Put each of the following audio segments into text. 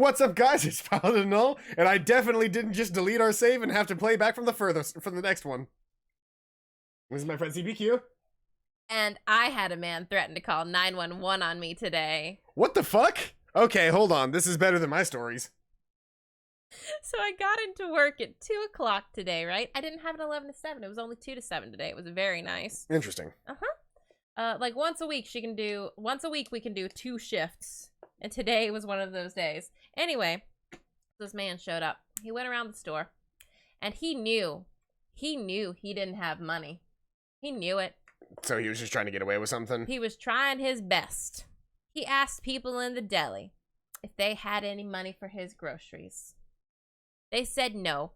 What's up, guys? It's Paladin Null, and I definitely didn't just delete our save and have to play back from the next one. This is my friend CBQ. And I had a man threaten to call 911 on me today. What the fuck? Okay, hold on. This is better than my stories. So I got into work at 2 o'clock today, right? I didn't have an 11 to 7. It was only 2 to 7 today. It was very nice. Interesting. Like once a week we can do 2 shifts. And today was one of those days. Anyway, this man showed up. He went around the store. And he knew he didn't have money. He knew it. So he was just trying to get away with something? He was trying his best. He asked people in the deli if they had any money for his groceries. They said no.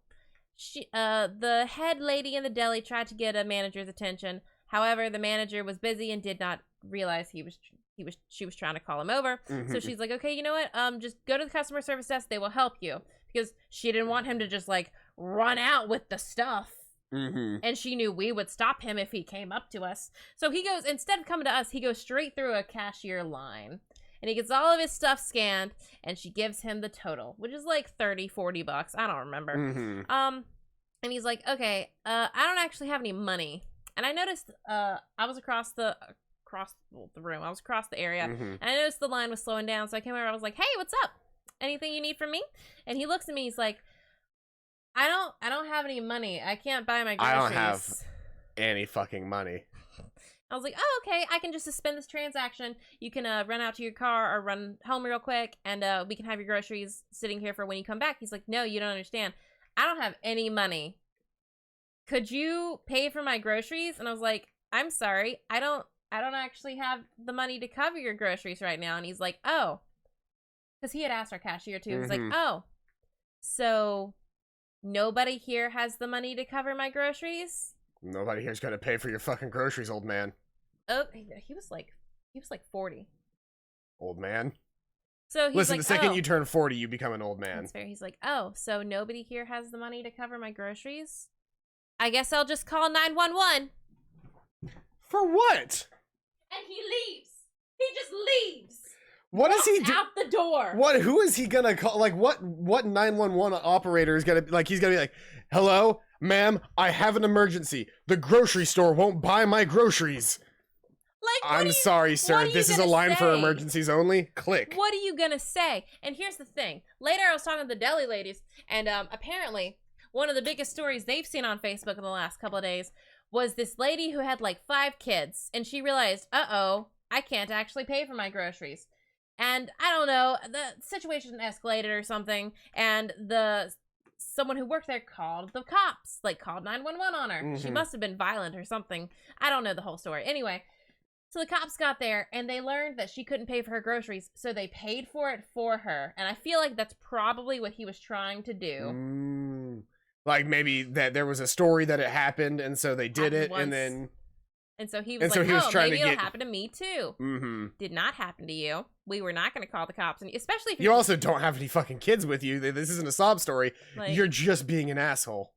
The head lady in the deli tried to get a manager's attention. However, the manager was busy and did not realize she was trying to call him over. So she's like, okay, you know what? Just go to the customer service desk. They will help you. Because she didn't want him to just like run out with the stuff. And she knew we would stop him if he came up to us. So he goes, instead of coming to us, he goes straight through a cashier line. And he gets all of his stuff scanned, and she gives him the total, which is like 30, 40 bucks. I don't remember. And he's like, okay, I don't actually have any money. And I noticed, I was across the room. I was across the area. And I noticed the line was slowing down. So I came over, I was like, hey, what's up? Anything you need from me? And he looks at me, he's like, I don't have any money. I can't buy my groceries. I don't have any fucking money. I was like, oh, okay, I can just suspend this transaction. You can run out to your car or run home real quick, and we can have your groceries sitting here for when you come back. He's like, no, you don't understand. I don't have any money. Could you pay for my groceries? And I was like, I'm sorry, I don't actually have the money to cover your groceries right now. And he's like, oh, because he had asked our cashier too. He's like, oh, so nobody here has the money to cover my groceries? Nobody here's gonna pay for your fucking groceries, old man. Oh, he was like 40. Old man? So he's Listen, like, the second oh, you turn 40, you become an old man. That's fair. He's like, oh, so nobody here has the money to cover my groceries? I guess I'll just call 911. For what? And he leaves. He just leaves. What is he out the door? What? Who is he gonna call? Like, what 911 operator is gonna like? He's gonna be like, "Hello, ma'am, I have an emergency. The grocery store won't buy my groceries." Like, I'm sorry, sir. This is a line for emergencies only. Click. What are you gonna say? And here's the thing. Later, I was talking to the deli ladies, and apparently, one of the biggest stories they've seen on Facebook in the last couple of days was this lady who had like 5 kids, and she realized, uh-oh, I can't actually pay for my groceries. And I don't know, the situation escalated or something, and someone who worked there called the cops, like called 911 on her. She must have been violent or something. I don't know the whole story. Anyway, so the cops got there, and they learned that she couldn't pay for her groceries, so they paid for it for her. And I feel like that's probably what he was trying to do. Like maybe that there was a story that it happened, and so they did it, and then... And so he was like, oh, maybe it'll happen to me too. Did not happen to you. We were not going to call the cops. And especially if you also don't have any fucking kids with you. This isn't a sob story. Like, you're just being an asshole.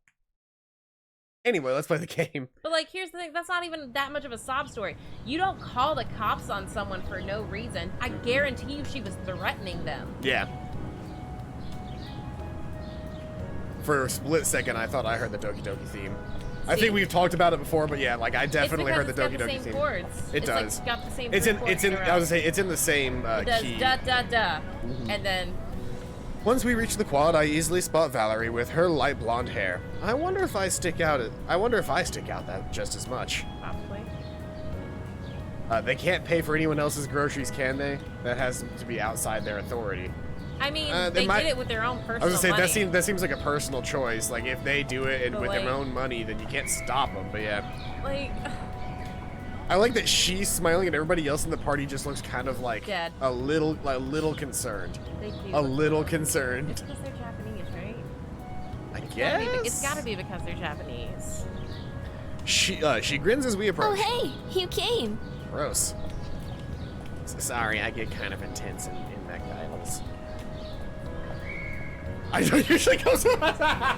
Anyway, let's play the game. But like, here's the thing. That's not even that much of a sob story. You don't call the cops on someone for no reason. I guarantee you she was threatening them. Yeah. For a split second, I thought I heard the Doki Doki theme. I think we've talked about it before, but yeah, like I definitely heard the Doki Doki theme. It does. Like, got the same it's in. I was gonna say it's in the same it does key. Da da da, and then. Once we reach the quad, I easily spot Valerie with her light blonde hair. I wonder if I stick out that just as much. Probably. They can't pay for anyone else's groceries, can they? That has to be outside their authority. I mean, they did it with their own personal I was gonna say, money. that seems like a personal choice. Like, if they do it with their own money, then you can't stop them, but yeah. Like... I like that she's smiling and everybody else in the party just looks kind of like... dead. A little concerned. They do. A little concerned. It's because they're Japanese, right? I guess? It's gotta be because they're Japanese. She grins as we approach. Oh, hey! You came! Gross. So sorry, I get kind of intense in McDonald's. I don't usually go so much. I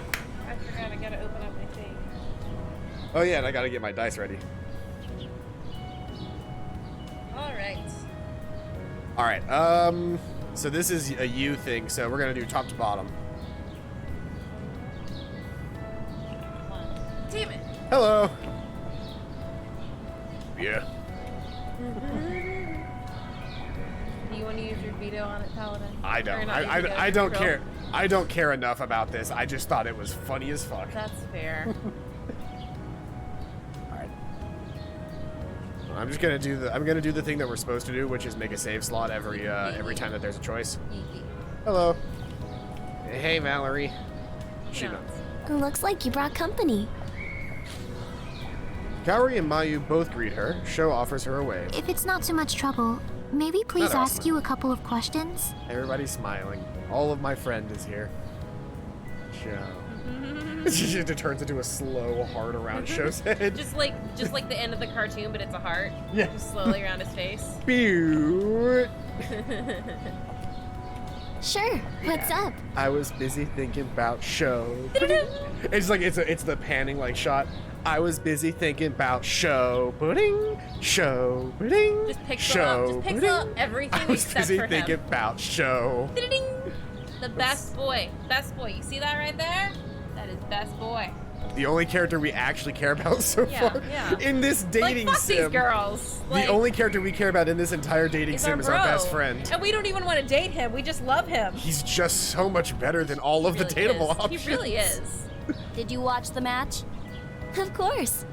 forgot, I gotta open up my thing. Oh yeah, and I gotta get my dice ready. Alright. Alright, So this is a you thing, so we're gonna do top to bottom. Damn it. Hello. Yeah. Do you want to use your veto on it, Paladin? I Or don't. not use it I as don't control? care. I don't care enough about this. I just thought it was funny as fuck. That's fair. Alright. I'm just gonna do the thing that we're supposed to do, which is make a save slot every time that there's a choice. Hello. Hey, Valerie. She knows. Looks like you brought company. Kaori and Mayu both greet her. Sho offers her a wave. If it's not too much trouble, maybe please Not ask you a couple of questions? Everybody's smiling. All of my friend is here. Sho. She just turns into a slow heart around Sho's head. just like the end of the cartoon, but it's a heart. Yeah. Just slowly around his face. Pew. Sure, what's up? I was busy thinking about Sho. It's like it's the panning like shot. I was busy thinking about Sho pudding, Sho pudding, Just pixel Sho up. Just pixel pudding. up everything I was except busy for thinking him. about Sho. Ding! The best boy. Best boy. You see that right there? That is best boy. The only character we actually care about so Yeah, far yeah. in this dating Like, fuck sim. these girls. The Like, only character we care about in this entire dating is sim our is our bro. best friend. And we don't even want to date him. We just love him. He's just so much better than all of the Really dateable is. options. He really is. Did you watch the match? Of course.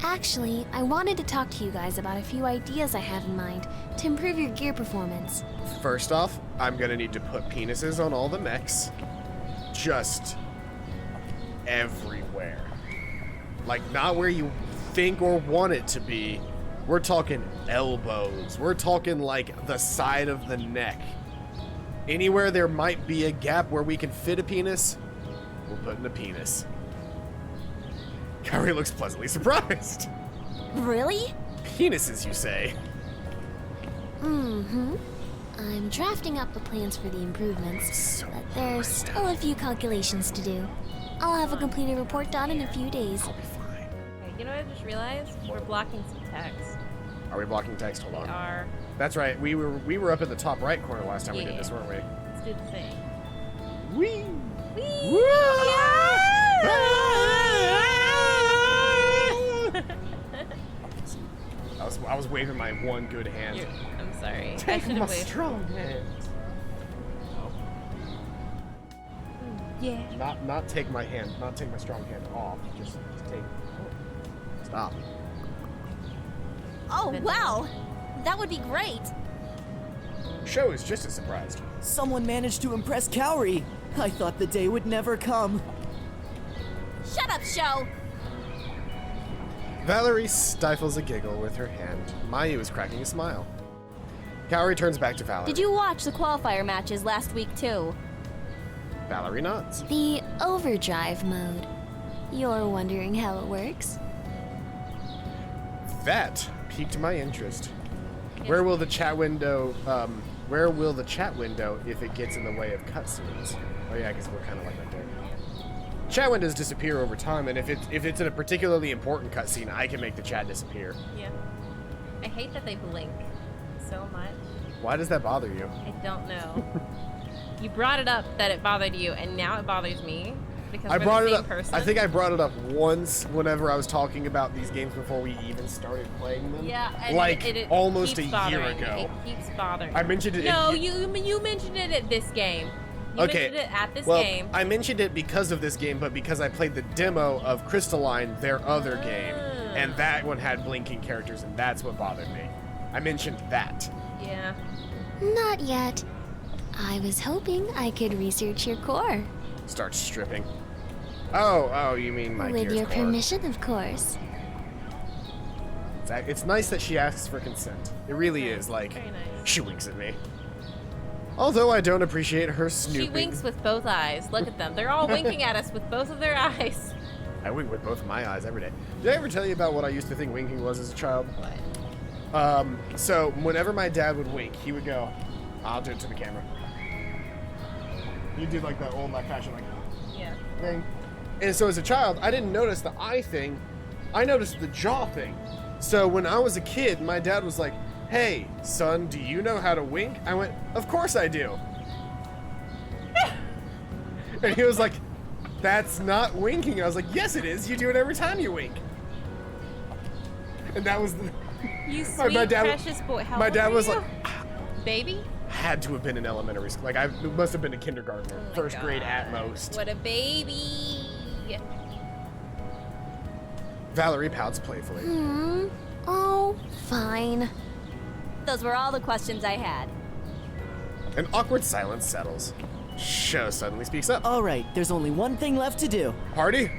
Actually, I wanted to talk to you guys about a few ideas I have in mind to improve your gear performance. First off, I'm gonna need to put penises on all the mechs. Just everywhere. Like, not where you think or want it to be. We're talking elbows. We're talking like the side of the neck. Anywhere there might be a gap where we can fit a penis, we'll put in a penis. Kaori looks pleasantly surprised. Really? Penises, you say? Mm-hmm. I'm drafting up the plans for the improvements, So but there's still a few calculations to do. I'll have a completed report done in a few days. I'll be fine. Okay, you know what I just realized? We're blocking some text. Are we blocking text? Hold We on. are. That's right. We were up in the top right corner last time we did Yeah. this, weren't we? Let's do the thing. Wee! Whee! I was waving my one good hand. I'm sorry. I Take should my have waved. strong hand. Yeah. Not take my hand. Not take my strong hand off. Just take. Stop. Oh, wow! That would be great! Sho is just as surprised. Someone managed to impress Kaori. I thought the day would never come. Shut up, Sho! Valerie stifles a giggle with her hand. Mayu is cracking a smile. Kaori turns back to Valerie. Did you watch the qualifier matches last week, too? Valerie nods. The overdrive mode. You're wondering how it works? That piqued my interest. Where will the chat window? Where will the chat window if it gets in the way of cutscenes? Oh yeah, I guess we're kind of like right there. Chat windows disappear over time, and if it's in a particularly important cutscene, I can make the chat disappear. Yeah. I hate that they blink so much. Why does that bother you? I don't know. You brought it up that it bothered you, and now it bothers me because I we're brought the it same up. person. I think I brought it up once whenever I was talking about these games before we even started playing them. Yeah, and like it almost a keeps year bothering me. ago. It keeps bothering. I mentioned it. No, in, you mentioned it at this game. You Okay, mentioned it at this well, game. I mentioned it because of this game, but because I played the demo of Crystalline, their other game, and Ah. that one had blinking characters, and that's what bothered me. I mentioned that. Yeah. Not yet. I was hoping I could research your core. Start stripping. Oh, you mean my With Gears your core. permission, of course. It's nice that she asks for consent. It really is. Like, Very nice. she winks at me. Although I don't appreciate her snooping. She winks with both eyes. Look at them. They're all winking at us with both of their eyes. I wink with both of my eyes every day. Did I ever tell you about what I used to think winking was as a child? What? So whenever my dad would wink, he would go, "I'll do it to the camera." You did like that old fashioned like Yeah. thing. And so as a child, I didn't notice the eye thing. I noticed the jaw thing. So when I was a kid, my dad was like, "Hey, son, do you know how to wink?" I went, "Of course I do." And he was like, that's not winking. I was like, yes, it is. You do it every time you wink. And that was the... You sweet, my dad, precious boy. How my old dad were was you? like, Baby? had to have been in elementary school. Like, I must have been a kindergartner, Oh my first grade at God. most. What a baby. Valerie pouts playfully. Oh, fine. Those were all the questions I had. An awkward silence settles. Sho suddenly speaks up. All right, there's only one thing left to do. Party?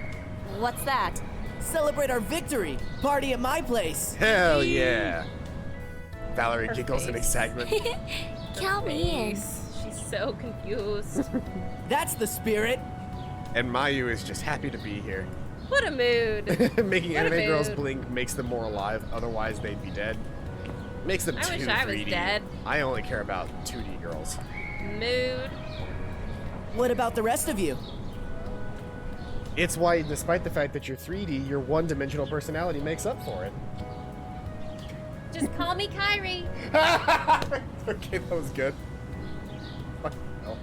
What's that? Celebrate our victory. Party at my place. Hell yeah. Valerie Her giggles in face. excitement. Count me in. She's so confused. That's the spirit. And Mayu is just happy to be here. What a mood. Making What a anime girls mood. blink makes them more alive, otherwise they'd be dead. Makes them I too wish I was 3D. dead. I only care about 2D girls. Mood. What about the rest of you? It's why, despite the fact that you're 3D, your one-dimensional personality makes up for it. Just call me Kyrie. Okay, that was good. Fuck hell.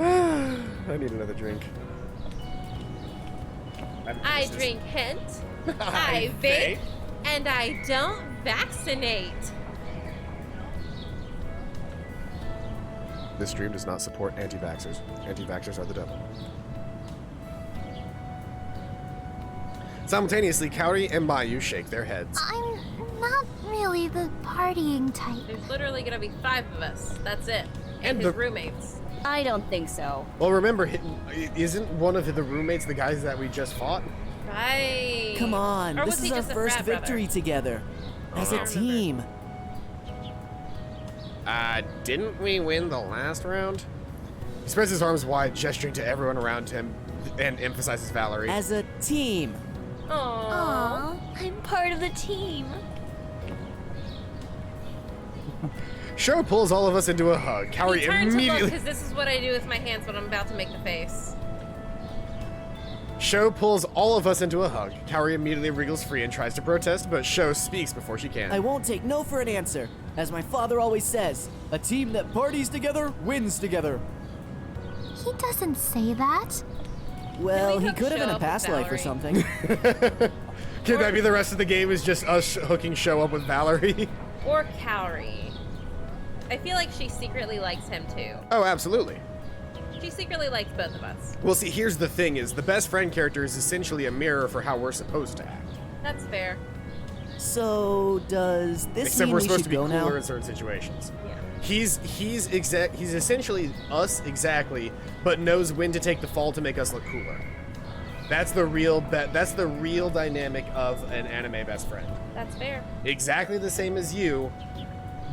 I need another drink. I drink hint. I vape. And I don't vaccinate. This stream does not support anti-vaxxers. Anti-vaxxers are the devil. Simultaneously, Kaori and Mayu shake their heads. I'm not really the partying type. There's literally gonna be 5 of us. That's it. And And his the- roommates. I don't think so. Well, remember, isn't one of the roommates the guys that we just fought? Right. Come on, Or this was he is our just a first frat brother? victory together. As a I remember. team. Didn't we win the last round? He spreads his arms wide, gesturing to everyone around him, and emphasizes Valerie. As a team. Aww. Aw, I'm part of the team. Sho pulls all of us into a hug. Kaori He turned to look immediately. because this is what I do with my hands when I'm about to make the face. Sho pulls all of us into a hug. Kaori immediately wriggles free and tries to protest, but Sho speaks before she can. I won't take no for an answer. As my father always says, a team that parties together wins together. He doesn't say that. Well, Can we he hook could have Sho in a up with past life or Valerie? something. Can that be the rest of the game? Is just us hooking Sho up with Valerie? Or Kaori. I feel like she secretly likes him too. Oh, absolutely. She secretly likes both of us. Well, see, here's the thing: is the best friend character is essentially a mirror for how we're supposed to act. That's fair. So, does this Except mean we're we supposed should to be go cooler now? in certain situations. Yeah. He's essentially us exactly, but knows when to take the fall to make us look cooler. That's the real dynamic of an anime best friend. That's fair. Exactly the same as you,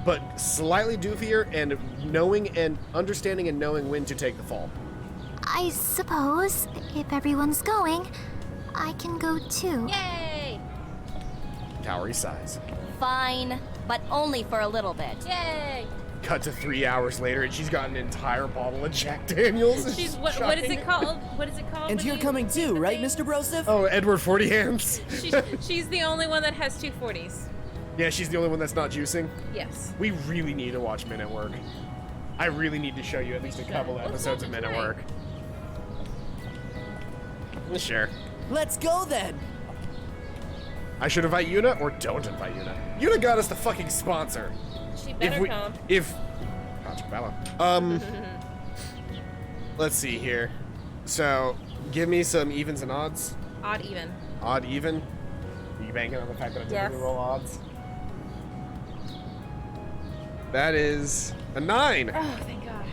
but slightly doofier and knowing and understanding and knowing when to take the fall. I suppose, if everyone's going, I can go too. Yay! Kaori sighs. Fine, but only for a little bit. Yay! Cut to 3 hours later, and she's got an entire bottle of Jack Daniels. and She's she's what is chugging it called? What is it called? And when you're you coming do too, the right, thing? Mr. Broseph? Oh, Edward 40 hands. She's the only one that has 240s. Yeah, she's the only one that's not juicing. Yes. We really need to watch Men at Work. I really need to show you at least a should. couple Let's episodes watch of it Men at tonight. Work. Sure. Let's go then! I should invite Yuna or don't invite Yuna. Yuna got us the fucking sponsor. She better come. Let's see here. So, give me some evens and odds. Odd even. Odd even. Are you banking on the fact that I Yes. typically roll odds? That is a 9. Oh, thank God.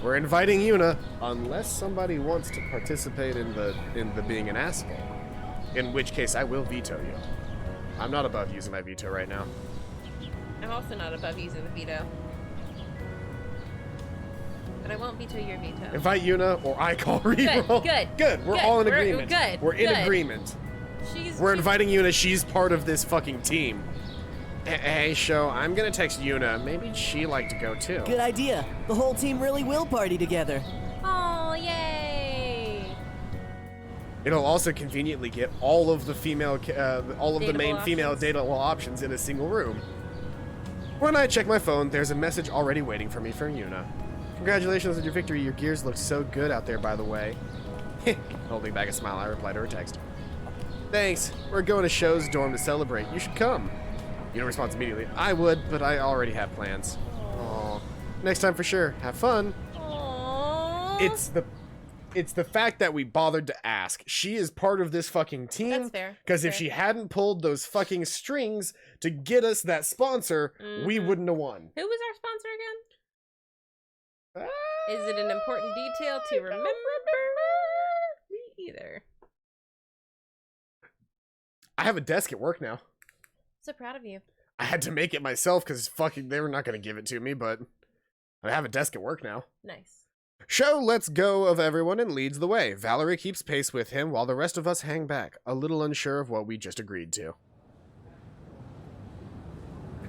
We're inviting Yuna, unless somebody wants to participate in the being an asshole. In which case, I will veto you. I'm not above using my veto right now. I'm also not above using the veto. But I won't veto your veto. Invite Yuna, or I call reroll. good, We're good. all in We're agreement. good, We're in good. agreement. She's We're inviting Yuna. She's part of this fucking team. Hey, Sho, I'm gonna text Yuna. Maybe she'd like to go too. Good idea. The whole team really will party together. Oh, yay! It'll also conveniently get all of the female, all of the Dateable main female options. dateable options in a single room. When I check my phone, there's a message already waiting for me from Yuna. Congratulations on your victory. Your gears look so good out there, by the way. Holding back a smile, I replied to her text. Thanks. We're going to Show's dorm to celebrate. You should come. You don't respond immediately. I would, but I already have plans. Aww. Next time for sure. Have fun. Aww. It's the fact that we bothered to ask. She is part of this fucking team. That's fair. Because if Fair. she hadn't pulled those fucking strings to get us that sponsor, we wouldn't have won. Who was our sponsor again? Is it an important detail to remember? Me either. I have a desk at work now. So proud of you. I had to make it myself because fucking they were not going to give it to me, but I have a desk at work now. Nice. Show lets go of everyone and leads the way. Valerie keeps pace with him while the rest of us hang back, a little unsure of what we just agreed to.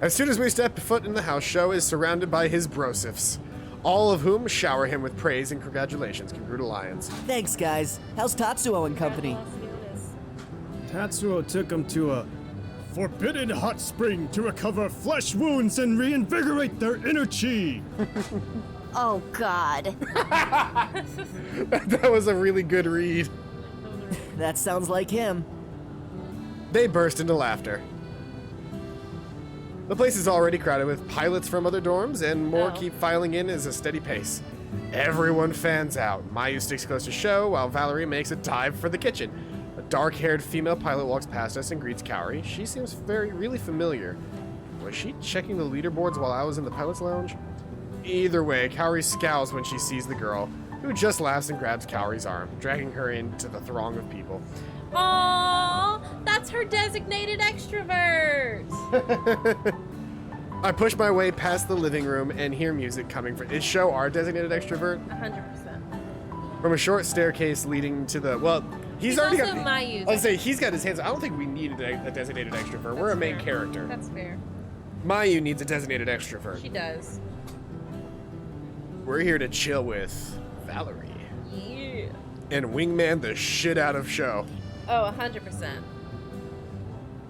As soon as we step foot in the house, Show is surrounded by his brosifs, all of whom shower him with praise and congratulations. Congratulations. Thanks, guys. How's Tatsuo and company? Tatsuo took him to a forbidden hot spring to recover flesh wounds and reinvigorate their inner chi. Oh, God. That was a really good read. That sounds like him. They burst into laughter. The place is already crowded with pilots from other dorms, and more keep filing in as a steady pace. Everyone fans out. Mayu sticks close to Show, while Valerie makes a dive for the kitchen. A dark-haired female pilot walks past us and greets Kaori. She seems really familiar. Was she checking the leaderboards while I was in the pilot's lounge? Either way, Kaori scowls when she sees the girl, who just laughs and grabs Kaori's arm, dragging her into the throng of people. Aww, that's her designated extrovert. I push my way past the living room and hear music coming from. Is Show our designated extrovert? 100%. From a short staircase leading to the. Well, he's already also got. Mayu's. I'll say he's got his hands. I don't think we need a designated extrovert. We're a main fair. character. That's fair. Mayu needs a designated extrovert. She does. We're here to chill with Valerie Yeah. and wingman the shit out of Show. Oh, 100%.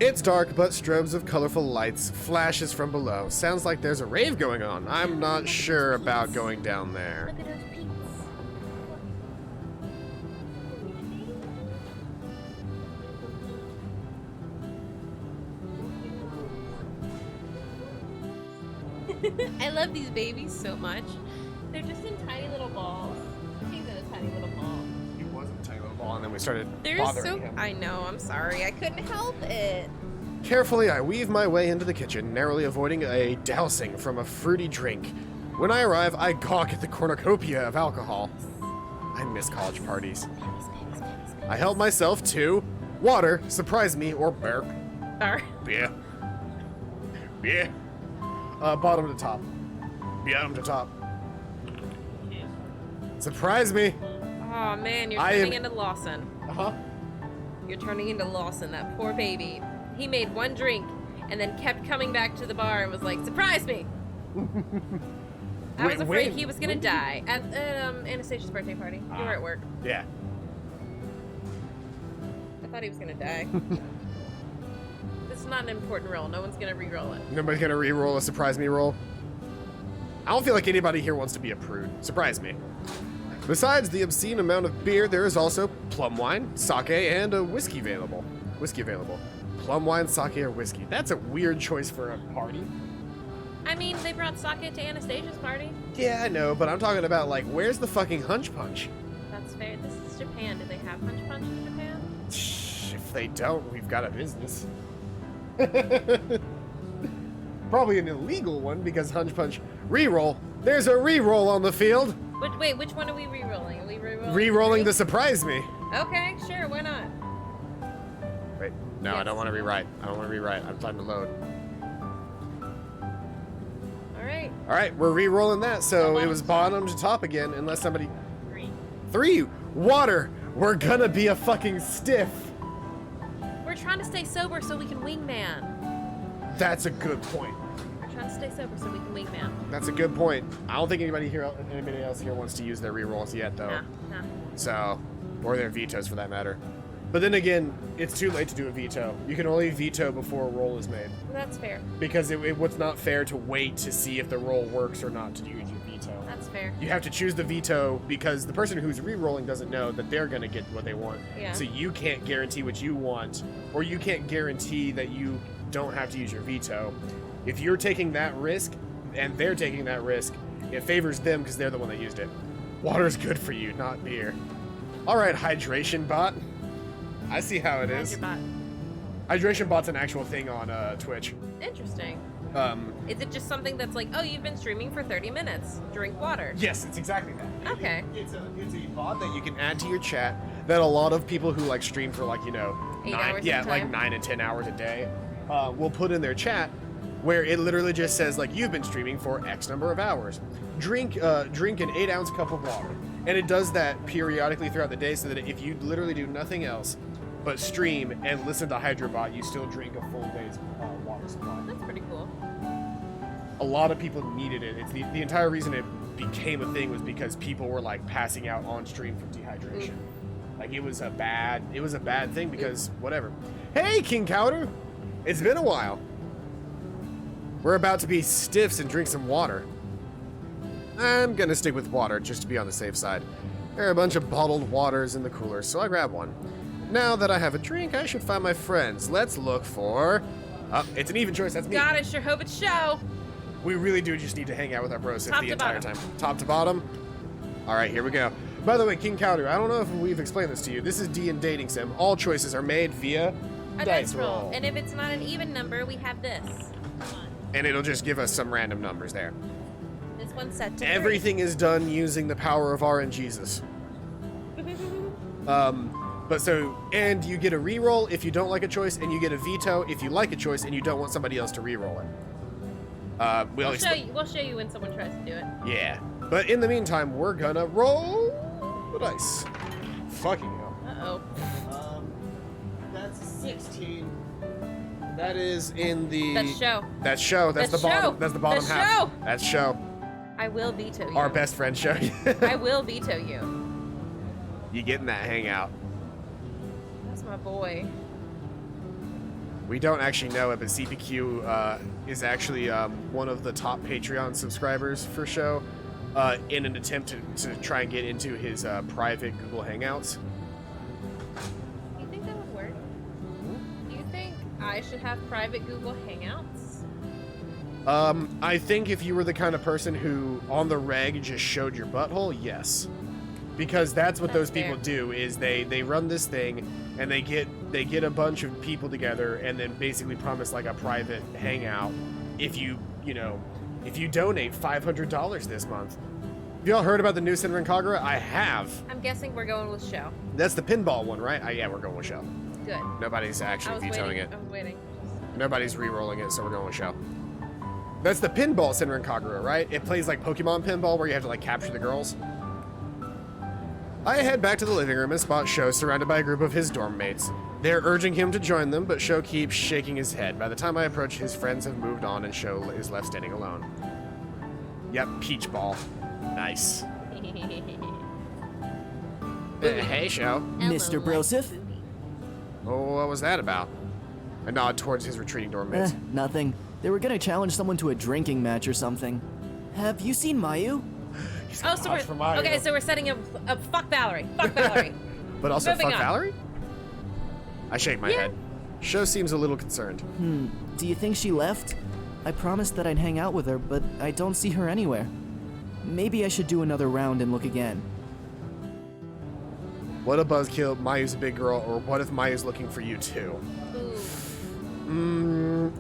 It's dark, but strobes of colorful lights flashes from below. Sounds like there's a rave going on. I'm not sure about going down there. Look at those peeps. I love these babies so much. They're just in tiny little balls. He's in a tiny little ball. He was a tiny little ball, and then we started They're bothering so. him. I know. I'm sorry. I couldn't help it. Carefully, I weave my way into the kitchen, narrowly avoiding a dousing from a fruity drink. When I arrive, I gawk at the cornucopia of alcohol. I miss college parties. I help myself to water, surprise me, or beer. Beer. Beer. Bottom to top. Bottom to top. Surprise me. Oh man, you're I turning am- into Lawson. Uh-huh. You're turning into Lawson, that poor baby. He made one drink and then kept coming back to the bar and was like, "Surprise me!" I was Wait, afraid when? he was gonna die at Anastasia's birthday party. You were at work. Yeah. I thought he was gonna die. This is not an important roll. No one's gonna re-roll it. Nobody's gonna re-roll a surprise me roll. I don't feel like anybody here wants to be a prude. Surprise me. Besides the obscene amount of beer, there is also plum wine, sake, and a whiskey available. Plum wine, sake, or whiskey. That's a weird choice for a party. I mean, they brought sake to Anastasia's party. Yeah, I know, but I'm talking about, like, where's the fucking hunch punch? That's fair. This is Japan. Do they have punch punch in Japan? Shh, if they don't, we've got a business. Probably an illegal one because hunch punch. Reroll. There's a reroll on the field. But wait, which one are we re-rolling? Are we re-rolling? Rerolling the three? surprise me. Okay, sure. Why not? Wait, no, I Yes. don't want to rewrite. I'm trying to load. All right. All right, we're re-rolling that, so it was bottom to top again, unless somebody. 3. Water. We're gonna be a fucking stiff. We're trying to stay sober so we can wingman. That's a good point. We're trying to stay sober so we can wingman. That's a good point. I don't think anybody else here wants to use their re-rolls yet, though. Nah. So, or their vetoes for that matter. But then again, it's too late to do a veto. You can only veto before a roll is made. That's fair. Because it was not fair to wait to see if the roll works or not to use your veto. That's That's fair. You have to choose the veto because the person who's re-rolling doesn't know that they're going to get what they want. Yeah. So you can't guarantee what you want, or you can't guarantee that you don't have to use your veto. If you're taking that risk and they're taking that risk, it favors them because they're the one that used it. Water's good for you, not beer. All right, hydration bot. I see how it is. Hydration bot's an actual thing on Twitch. Interesting. Is it just something that's like, oh, you've been streaming for 30 minutes. Drink water. Yes, it's exactly that. Okay. It's a bot that you can add to your chat that a lot of people who like stream for like, 8 hours yeah, at a like time? 9 and 10 hours a day, will put in their chat where it literally just says like, you've been streaming for X number of hours. Drink an 8-ounce cup of water. And it does that periodically throughout the day so that if you literally do nothing else but stream and listen to Hydrobot, you still drink a full day's water supply. That's pretty cool. A lot of people needed it. It's the entire reason it became a thing was because people were like passing out on stream from dehydration. Like it was a bad thing because whatever. Hey, King Cowder! It's been a while. We're about to be stiffs and drink some water. I'm gonna stick with water just to be on the safe side. There are a bunch of bottled waters in the cooler, so I grab one. Now that I have a drink, I should find my friends. Let's look for... it's an even choice, that's me. God, I sure hope it's show. We really do just need to hang out with our bros Top the to entire bottom. time. Top to bottom. All right, here we go. By the way, King Cowder, I don't know if we've explained this to you. This is DnDating Sim. All choices are made via A dice roll. And if it's not an even number, we have this. And it'll just give us some random numbers there. This one's set to Everything is done using the power of RNGesus. But so, and you get a reroll if you don't like a choice, and you get a veto if you like a choice and you don't want somebody else to reroll it. We'll show you when someone tries to do it. Yeah. But in the meantime, we're gonna roll the dice. Fucking hell. Uh-oh. That's 16. That is in the... That's show. That's show. That's That's the bottom. show. That's the bottom That's half. show. That's show. I will veto you. Our best friend show. I will veto you. You getting that hangout. That's my boy. We don't actually know it, but CPQ is actually one of the top Patreon subscribers for show in an attempt to try and get into his private Google Hangouts. Do you think that would work? Do you think I should have private Google Hangouts? I think if you were the kind of person who, on the reg, just showed your butthole, yes. Because that's what those people do, is they run this thing, and they get a bunch of people together, and then basically promise like a private hangout if you donate $500 this month. Have y'all heard about the new Senran Kagura? I have. I'm guessing we're going with show. That's the pinball one, right? Yeah, we're going with show. Good. Nobody's I actually was vetoing waiting. it. I was waiting. Nobody's re-rolling it, so we're going with show. That's the pinball Senran Kagura, right? It plays like Pokemon pinball where you have to like capture the girls. I head back to the living room and spot Sho surrounded by a group of his dorm mates. They're urging him to join them, but Sho keeps shaking his head. By the time I approach, his friends have moved on and Sho is left standing alone. Yep, peach ball. Nice. Hey, Sho. Mr. Broseph? Oh, what was that about? I nod towards his retreating dorm mates. Nothing. They were gonna challenge someone to a drinking match or something. Have you seen Mayu? Oh, so we're setting up fuck Valerie. Fuck Valerie. But also Moving fuck on. Valerie? I shake my head. Sho seems a little concerned. Do you think she left? I promised that I'd hang out with her, but I don't see her anywhere. Maybe I should do another round and look again. What a buzzkill, Mayu's a big girl, or what if Mayu's looking for you too? Ooh.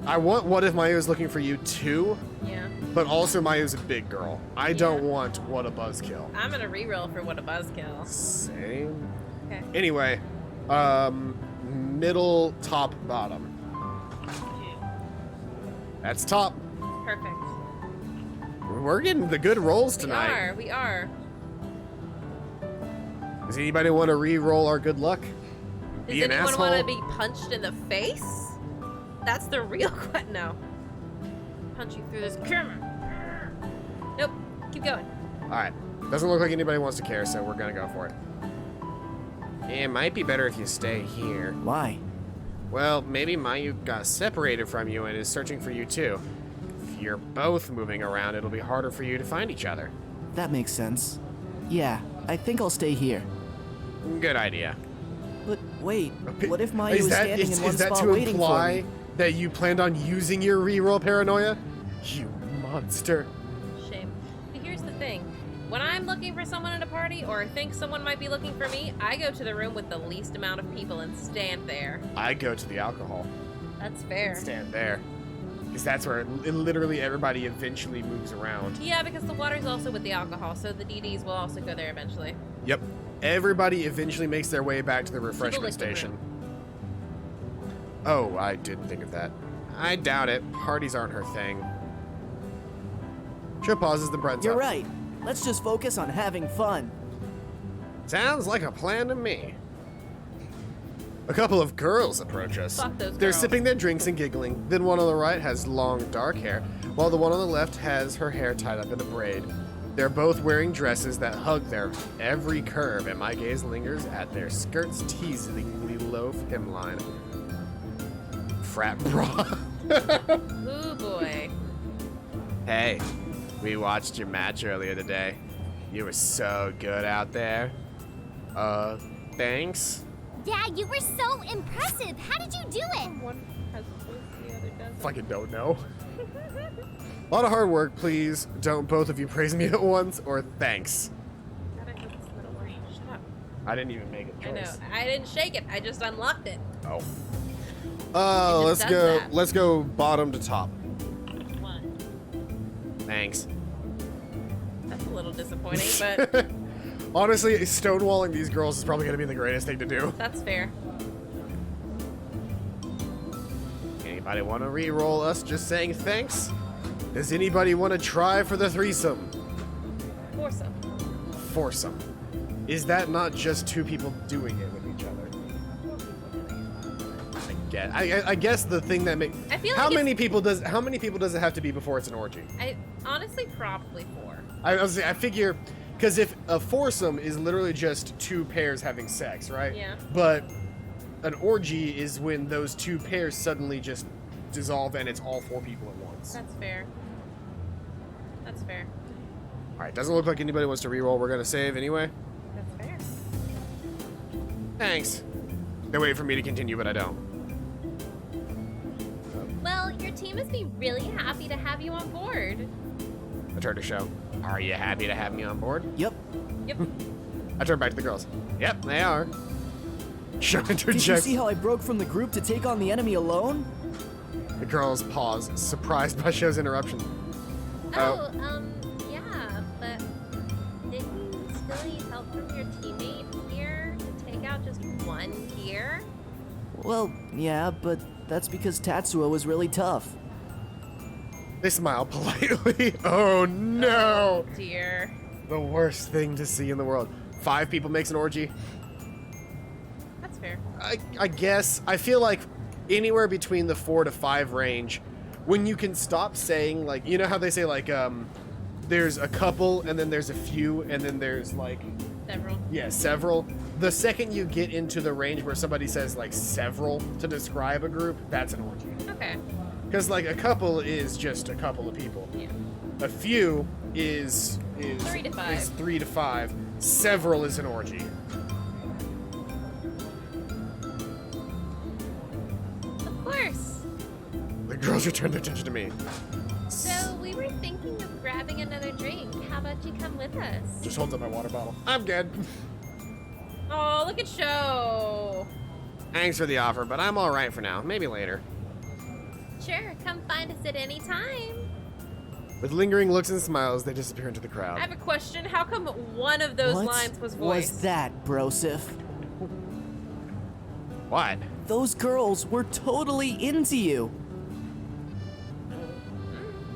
I want what if Mayu's looking for you too, Yeah. but also Mayu's a big girl. I don't want what a buzzkill. I'm gonna reroll for what a buzzkill. Same. Okay. Anyway, middle, top, bottom. That's top. Perfect. We're getting the good rolls tonight. We are. Does anybody want to re-roll our good luck? Does Be an anyone asshole? want to be punched in the face? That's the real question. No. Punch you through this camera. Nope. Keep going. All right. Doesn't look like anybody wants to care, so we're gonna go for it. It might be better if you stay here. Why? Well, maybe Mayu got separated from you and is searching for you too. If you're both moving around, it'll be harder for you to find each other. that makes sense. Yeah, I think I'll stay here. Good idea. But wait, what if Maya was standing in one is that spot to waiting for imply me? that you planned on using your reroll paranoia? You monster. Shame. But here's the thing. When I'm looking for someone at a party or think someone might be looking for me, I go to the room with the least amount of people and stand there. I go to the alcohol. That's fair. Stand there. Because that's where literally everybody eventually moves around. Yeah, because the water's also with the alcohol, so the DDs will also go there eventually. Yep. Everybody eventually makes their way back to the liquid refreshment station. Oh, I didn't think of that. I doubt it. Parties aren't her thing. She pauses, then brightens You're up. right. Let's just focus on having fun. Sounds like a plan to me. A couple of girls approach us. Fuck those They're girls. sipping their drinks and giggling. Then one on the right has long, dark hair, while the one on the left has her hair tied up in a braid. They're both wearing dresses that hug their every curve, and my gaze lingers at their skirts' teasingly low hemline. Frat bra. Ooh boy. Hey, we watched your match earlier today. You were so good out there. Thanks? Dad, you were so impressive. How did you do it? One has both, the other doesn't. Fucking don't know. A lot of hard work, please. Don't both of you praise me at once, or thanks. God, I hope it's little orange. Shut up. I didn't even make a I know. choice. I didn't shake it. I just unlocked it. Oh. It Let's just go. does that. Let's go bottom to top. One. Thanks. That's a little disappointing, but Honestly, stonewalling these girls is probably gonna be the greatest thing to do. that's fair. Anybody want to re-roll us just saying thanks? Does anybody want to try for the threesome? Foursome. Foursome. Is that not just two people doing it with each other? I guess the thing that makes I feel how like many people does it have to be before it's an orgy? I honestly probably 4. I figure because if a foursome is literally just two pairs having sex, right? Yeah. But an orgy is when those two pairs suddenly just dissolve and it's all 4 people at once. That's fair. That's fair. All right, doesn't look like anybody wants to re-roll. We're gonna save anyway. That's fair. Thanks. They wait for me to continue, but I don't. Well, your team must be really happy to have you on board. I turn to show. Are you happy to have me on board? Yep. Yep. I turn back to the girls. Yep, they are. Show Did you interjects. see how I broke from the group to take on the enemy alone? The girls pause, surprised by Show's interruption. Oh, yeah, but didn't you still need help from your teammate here to take out just one here? Well, yeah, but that's because Tatsuo was really tough. They smile politely. Oh no! Oh, dear. The worst thing to see in the world. 5 people makes an orgy. That's fair. I guess. I feel like anywhere between the 4 to 5 range, when you can stop saying, like, you know how they say, like, there's a couple, and then there's a few, and then there's, like, Several. yeah, several. The second you get into the range where somebody says, like, several to describe a group, that's an orgy. Okay. Because, like, a couple is just a couple of people. Yeah. A few is 3 to 5. Is 3 to 5. Several is an orgy. Of course. The girls return their attention to me. So we were thinking of grabbing another drink. How about you come with us? Just holds up my water bottle. I'm good. Oh, look at Show. Thanks for the offer, but I'm all right for now. Maybe later. Sure, come find us at any time. With lingering looks and smiles, they disappear into the I crowd. have a question. How come one of those what lines was voiced? was that, Brosif? What? Those girls were totally into you.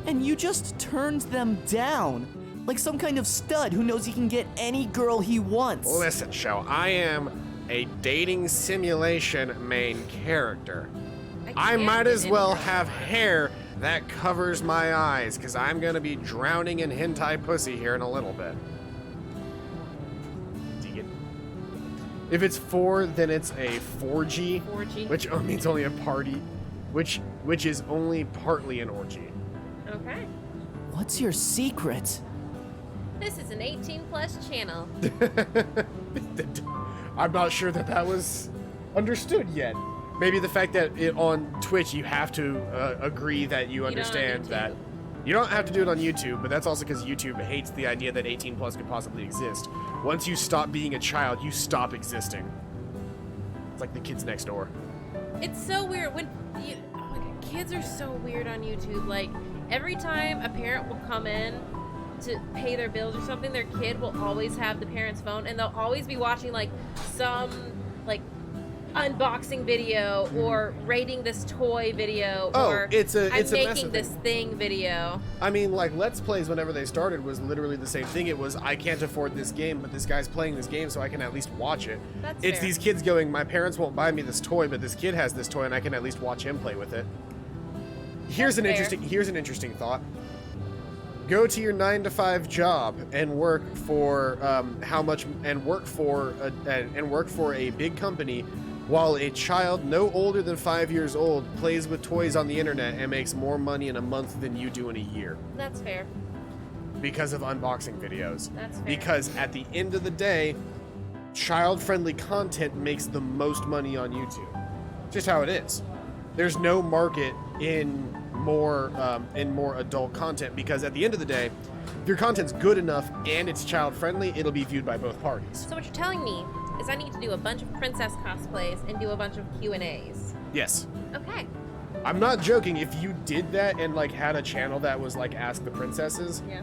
And you just turned them down. Like some kind of stud who knows he can get any girl he wants. Listen, Show, I am a dating simulation main character. I can't might get as any well girl. have hair that covers my eyes, because I'm going to be drowning in hentai pussy here in a little bit. Dig it. If it's 4, then it's a 4G, 4G. which means only a party, which is only partly an orgy. Okay. What's your secret? This is an 18+ channel. I'm not sure that was understood yet. Maybe the fact that on Twitch you have to agree that you understand that. You don't have to do it on YouTube, but that's also because YouTube hates the idea that 18+ could possibly exist. Once you stop being a child, you stop existing. It's like the kids next door. It's so weird when you, oh my God, kids are so weird on YouTube. Like every time a parent will come in to pay their bills or something, their kid will always have the parent's phone, and they'll always be watching like some like unboxing video or rating this toy video or I'm making this thing video. I mean, like Let's Plays whenever they started was literally the same thing. It was, I can't afford this game, but this guy's playing this game so I can at least watch it. It's fair. These kids going, my parents won't buy me this toy, but this kid has this toy and I can at least watch him play with it. Here's an interesting thought. Go to your 9-to-5 job and work for work for a big company, while a child no older than 5 years old plays with toys on the internet and makes more money in a month than you do in a year. That's fair. Because of unboxing videos. That's fair. Because at the end of the day, child-friendly content makes the most money on YouTube. Just how it is. There's no market in more adult content, because at the end of the day, if your content's good enough and it's child-friendly, it'll be viewed by both parties. So what you're telling me is I need to do a bunch of princess cosplays and do a bunch of Q&As. Yes. Okay. I'm not joking. If you did that and like had a channel that was like Ask the Princesses, yeah,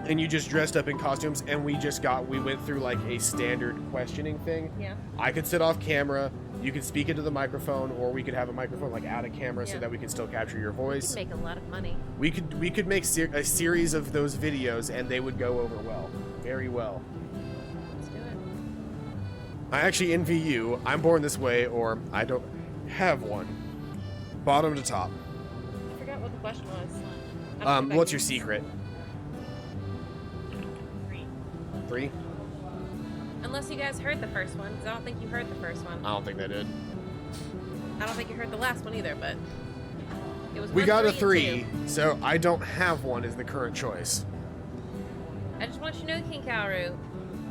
and you just dressed up in costumes and we went through like a standard questioning thing, yeah, I could sit off camera, you could speak into the microphone, or we could have a microphone like out of camera so that we can still capture your voice. We could make a lot of money. We could make a series of those videos and they would go over well. Very well. I actually envy you. I'm born this way, or I don't have one. Bottom to top. I forgot what the question was. What's your secret? 3? Unless you guys heard the first one, because I don't think you heard the first one. I don't think they did. I don't think you heard the last one either, but it was. We 1, got 3, a 3, so I don't have one is the current choice. I just want you to know, King Kaoru,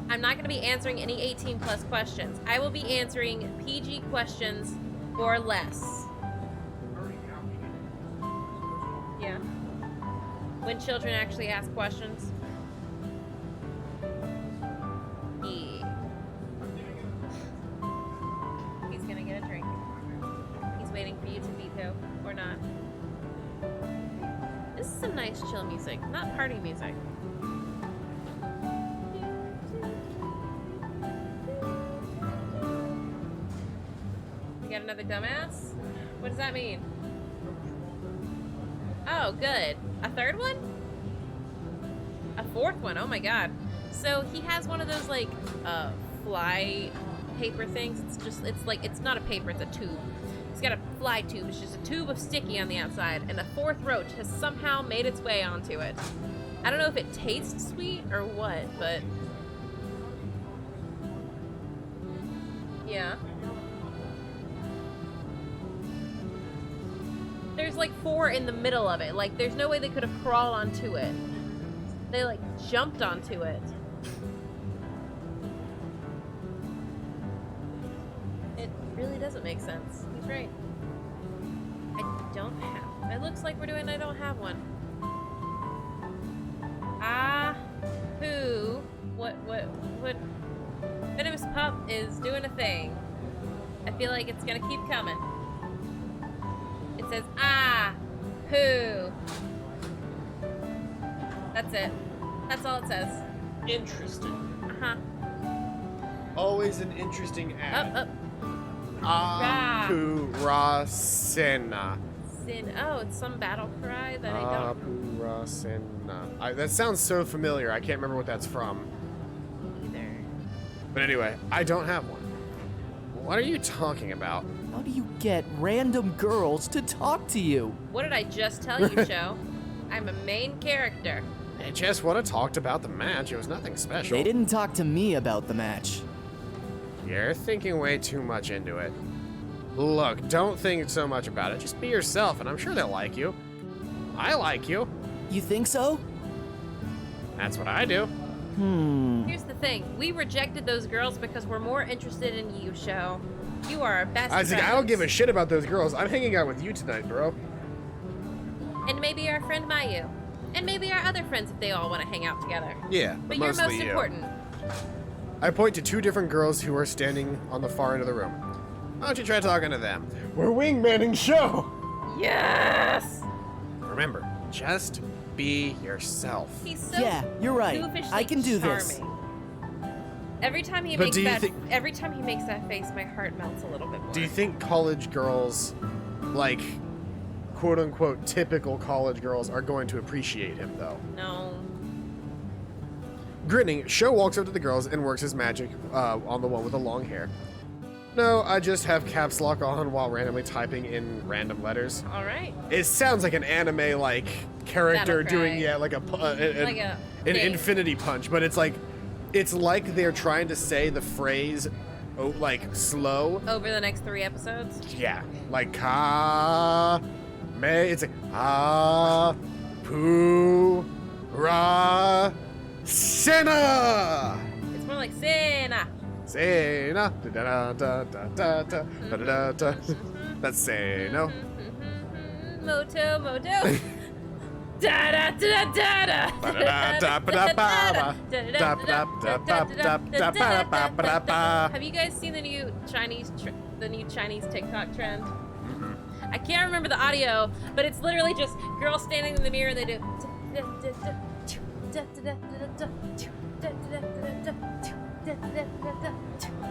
I'm not going to be answering any 18+ questions. I will be answering PG questions or less. Yeah. When children actually ask questions. Yeah. He's going to get a drink. He's waiting for you to veto or not. This is some nice chill music, not party music. Got another dumbass? What does that mean? Oh, good. A third one? A fourth one? Oh my god. So he has one of those like fly paper things. It's not a paper, it's a tube. He's got a fly tube. It's just a tube of sticky on the outside, and a fourth roach has somehow made its way onto it. I don't know if it tastes sweet or what, but yeah. There's like 4 in the middle of it. Like, there's no way they could have crawled onto it. They like jumped onto it. It really doesn't make sense. He's right. I don't have. It looks like we're doing I don't have one. Who? What? Venomous Pup is doing a thing. I feel like it's gonna keep coming. It says, who? That's it. That's all it says. Interesting. Uh-huh. Always an interesting ad. Up. Apurasena. Sin. Oh, it's some battle cry that I don't. Apurasena. That sounds so familiar. I can't remember what that's from. Either. But anyway, I don't have one. What are you talking about? How do you get random girls to talk to you? What did I just tell you, Cho? I'm a main character. They just would have talked about the match. It was nothing special. They didn't talk to me about the match. You're thinking way too much into it. Look, don't think so much about it. Just be yourself, and I'm sure they'll like you. I like you. You think so? That's what I do. Here's the thing. We rejected those girls because we're more interested in you, Show. You are our best I was like, I don't give a shit about those girls. I'm hanging out with you tonight, bro. And maybe our friend Mayu. And maybe our other friends if they all want to hang out together. Yeah, But you're mostly most you. important. I point to 2 different girls who are standing on the far end of the room. Why don't you try talking to them? We're wingmanning Show! Yes! Remember, just be yourself. He's so Yeah, you're right. goofishly I can do this. charming. Every time he But makes do you that think- every time he makes that face, my heart melts a little bit more. Do you think college girls, like, quote-unquote typical college girls, are going to appreciate him, though? No. Grinning, Sho walks up to the girls and works his magic on the one with the long hair. No, I just have caps lock on while randomly typing in random letters. All right. It sounds like an anime, like, character Battle doing, cry. yeah, like Like a an thing. infinity punch, but it's like they're trying to say the phrase, oh, like, slow. Over the next 3 episodes. Yeah, like ka me. It's like ah poo ra sena It's more like Sena. sena da da da da da da da da da. That's sena. Moto, moto. Da da da da da. Have you guys seen the new Chinese TikTok trend? I can't remember the audio, but it's literally just girls standing in the mirror and they do.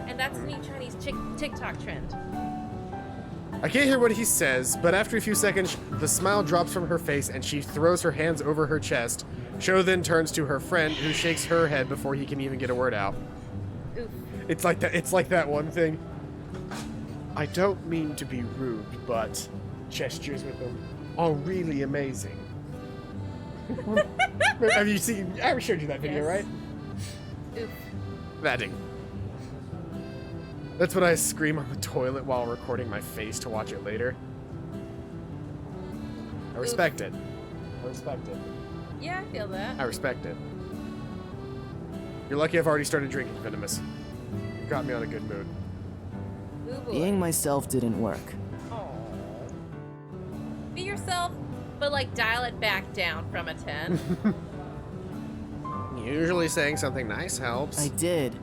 And that's the new Chinese TikTok trend. I can't hear what he says, but after a few seconds, the smile drops from her face and she throws her hands over her chest. Sho then turns to her friend, who shakes her head before he can even get a word out. Oof. It's like that. It's like that one thing. I don't mean to be rude, but gestures with them are really amazing. Have you seen? I showed you that video, Yes. right? Oof. Batting. That's what I scream on the toilet while recording my face to watch it later. I respect it. I respect it. Yeah, I feel that. I respect it. You're lucky I've already started drinking, Venomous. You got me on a good mood. Ooh, boy. Being myself didn't work. Aw. Be yourself, but like dial it back down from a 10. Usually saying something nice helps. I did.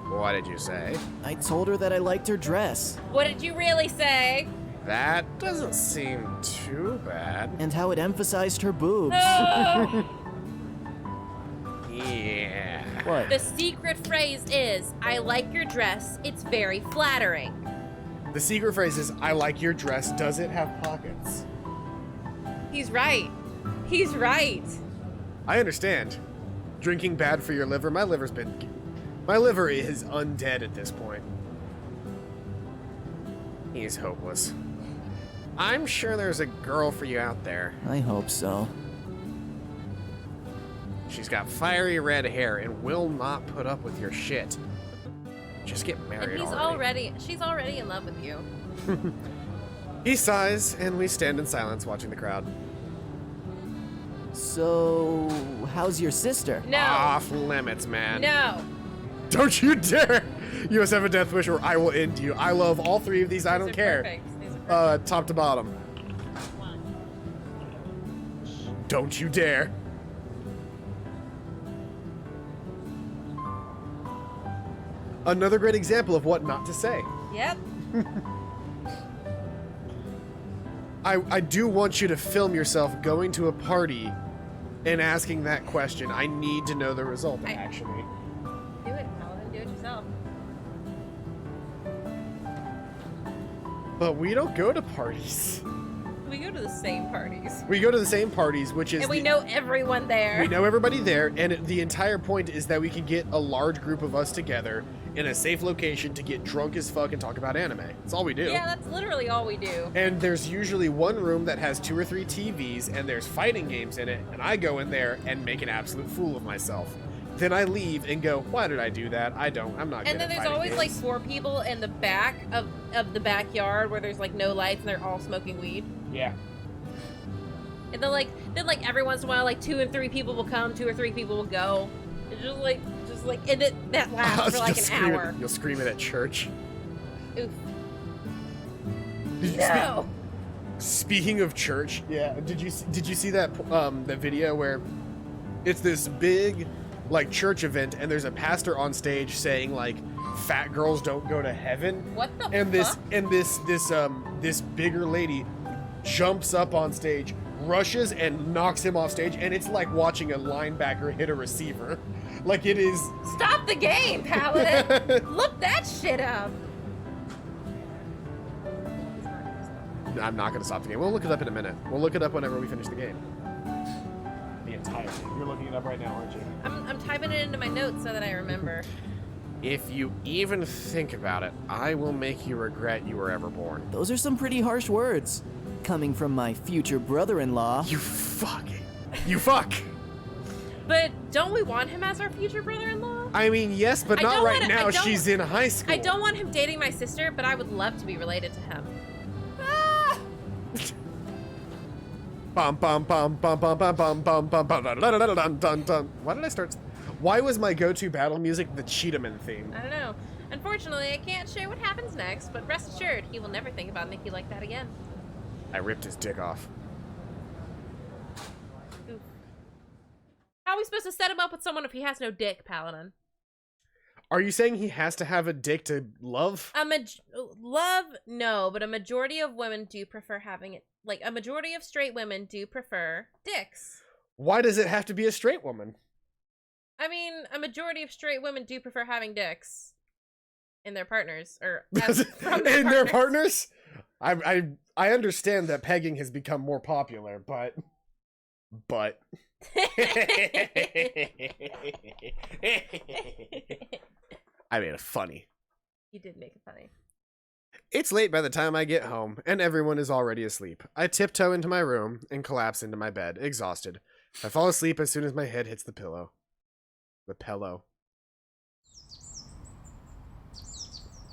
What did you say? I told her that I liked her dress What did you really say? That doesn't seem too bad. and how it emphasized her boobs. Ah! Yeah. What? The secret phrase is, I like your dress, it's very flattering. The secret phrase is, I like your dress. Does it have pockets? He's right. He's right. I understand. Drinking bad for your liver. My liver is undead at this point. He's hopeless. I'm sure there's a girl for you out there. I hope so. She's got fiery red hair and will not put up with your shit. Just get married And she's already in love with you. He sighs, and we stand in silence watching the crowd. So, how's your sister? No. Off limits, man. No. Don't you dare! You must have a death wish or I will end you. I love all 3 of these, I don't These are care. perfect. These are perfect. Top to bottom. Don't you dare. Another great example of what not to say. Yep. I do want you to film yourself going to a party and asking that question. I need to know the result, actually. Do it, Paladin. Do it yourself. But we don't go to parties. We go to the same parties. We go to the same parties, which is And we know everyone there. we know everybody there, and the entire point is that we can get a large group of us together in a safe location to get drunk as fuck and talk about anime. That's all we do. Yeah, that's literally all we do. And there's usually one room that has 2 or 3 TVs, and there's fighting games in it, and I go in there and make an absolute fool of myself. Then I leave and go, why did I do that? I'm not good And then at there's fighting always like games. 4 people in the back of the backyard where there's like no lights and they're all smoking weed. Yeah. And then like every once in a while, like 2 or 3 people will come, 2 or 3 people will go. It's just like, and that lasts for like an hour. You'll scream it at church. Oof. No. Speaking of church, yeah. Did you see that that video where it's this big like church event and there's a pastor on stage saying like fat girls don't go to heaven? What the fuck? And this bigger lady jumps up on stage, rushes and knocks him off stage, and it's like watching a linebacker hit a receiver. Like it is. Stop the game, Paladin. Look that shit up. I'm not gonna stop the game. We'll look it up in a minute. We'll look it up whenever we finish the game. The entire thing. You're looking it up right now, aren't you? I'm typing it into my notes so that I remember. If you even think about it, I will make you regret you were ever born. Those are some pretty harsh words. Coming from my future brother-in-law. You fuck. But don't we want him as our future brother-in-law? I mean, yes, but not right now. She's in high school. I don't want him dating my sister, but I would love to be related to him. Bum bum bum bum bum bum bum bum bum bum dun dun dun. Why did I start? Why was my go-to battle music the Cheetahman theme? I don't know. Unfortunately, I can't share what happens next, but rest assured, he will never think about Nikki like that again. I ripped his dick off. Oof. How are we supposed to set him up with someone if he has no dick, Paladin? Are you saying he has to have a dick to love? Love, no, but a majority of women do prefer having it. Like, a majority of straight women do prefer dicks. Why does it have to be a straight woman? I mean, a majority of straight women do prefer having dicks in their partners, or from in their partners. I understand that pegging has become more popular, but I made it funny. You did make it funny. It's late by the time I get home, and everyone is already asleep. I tiptoe into my room and collapse into my bed, exhausted. I fall asleep as soon as my head hits the pillow. The pillow.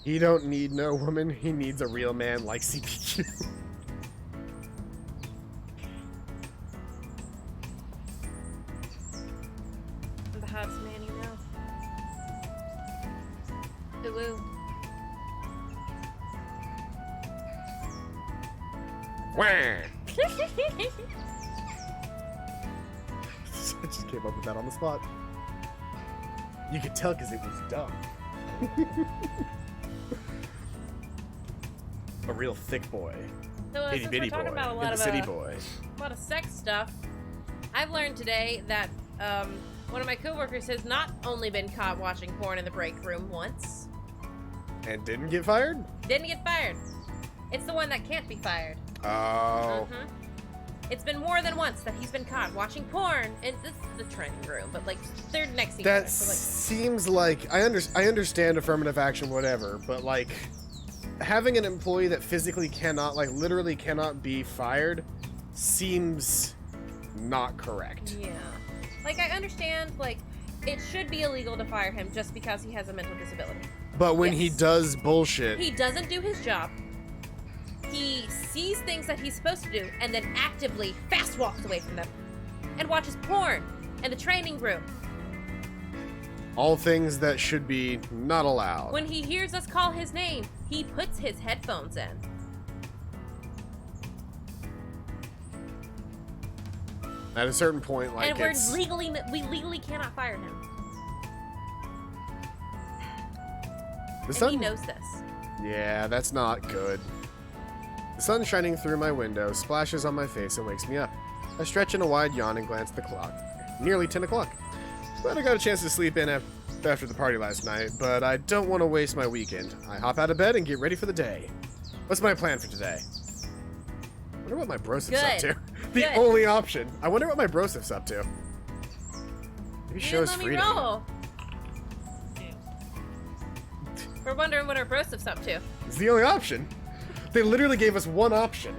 He don't need no woman, he needs a real man like CPQ. I'm the hottest man you know. Ooh. Wah! I just came up with that on the spot. You could tell because it was dumb. A real thick boy. So, Itty since bitty we're talking boy. about a lot And of city boy. a lot of sex stuff, I've learned today that one of my coworkers has not only been caught watching porn in the break room once. And didn't get fired? Didn't get fired. It's the one that can't be fired. Oh. It's been more than once that he's been caught watching porn, and this is the training room, but like they're next to each other. That So, like, seems like I understand affirmative action, whatever, but like having an employee that physically cannot, like literally cannot be fired, seems not correct. yeah. Like I understand, like it should be illegal to fire him just because he has a mental disability. But when Yes. he does bullshit, He doesn't do his job. He sees things that he's supposed to do and then actively fast walks away from them and watches porn in the training room. all things that should be not allowed. When he hears us call his name, he puts his headphones in. At a certain point, like And we legally cannot fire him. the And sun. he knows this. Yeah, that's not good. The sun shining through my window splashes on my face and wakes me up. I stretch in a wide yawn and glance at the clock. Nearly 10 o'clock. Glad I got a chance to sleep in after the party last night, but I don't want to waste my weekend. I hop out of bed and get ready for the day. What's my plan for today? I wonder what my brosif's up to. Good. The Good. only option. I wonder what my brosif's up to. Maybe You show's didn't let me free to me. roll. We're wondering what our brosif's up to. It's the only option. They literally gave us one option.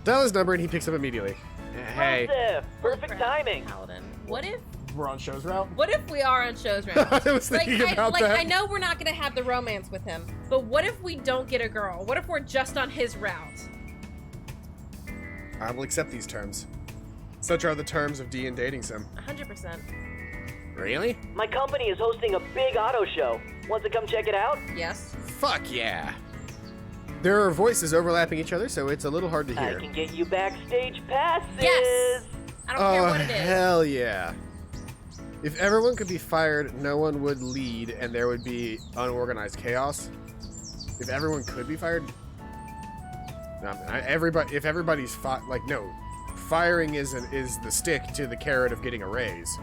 Dial his number and he picks up immediately. Hey, Joseph, Holy perfect crap, timing. Paladin. What if we're on show's route. we are on shows round? I was thinking about that. I know we're not gonna have the romance with him, but what if we don't get a girl? What if we're just on his route? I will accept these terms. Such are the terms of DnDating Sim. 100%. Really? My company is hosting a big auto show. Want to come check it out? Yes. Fuck yeah. There are voices overlapping each other, so it's a little hard to I hear. can get you backstage passes. Yes! I don't care Oh, what it is. hell yeah. If everyone could be fired, no one would lead, and there would be unorganized chaos. If everyone could be fired, no, if everybody's firing is the stick to the carrot of getting a raise.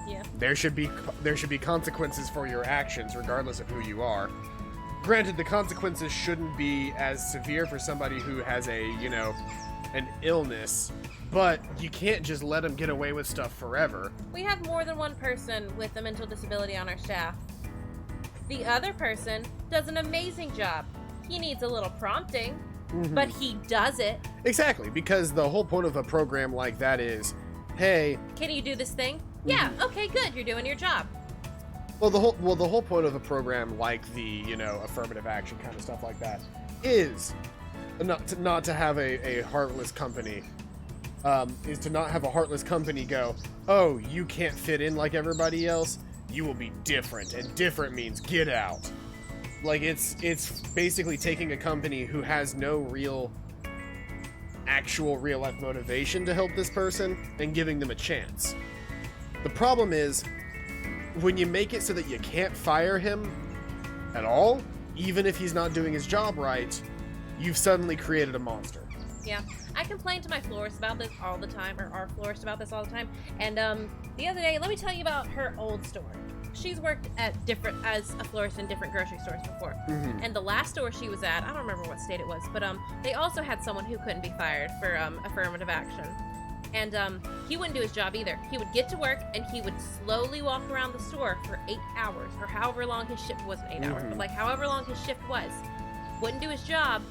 Yeah. There should be consequences for your actions, regardless of who you are. Granted, the consequences shouldn't be as severe for somebody who has an illness, but you can't just let them get away with stuff forever. We have more than one person with a mental disability on our staff. The other person does an amazing job. He needs a little prompting, but he does it. Exactly, because the whole point of a program like that is, hey, Can you do this thing? Yeah, okay, good. You're doing your job. the whole point of a program like the, affirmative action kind of stuff like that is not to have a heartless company. Is to not have a heartless company go, oh, you can't fit in like everybody else, you will be different, and different means get out. Like, it's basically taking a company who has no actual real life motivation to help this person and giving them a chance. The problem is, when you make it so that you can't fire him at all, even if he's not doing his job right, you've suddenly created a monster. Yeah. I complain to my florist about this all the time, or our florist about this all the time. And the other day, let me tell you about her old store. She's worked as a florist in different grocery stores before. And the last store she was at, I don't remember what state it was, but they also had someone who couldn't be fired for affirmative action. And he wouldn't do his job either. He would get to work and he would slowly walk around the store for 8 hours, or however long his shift wasn't 8 hours, but like however long his shift was. Wouldn't do his job,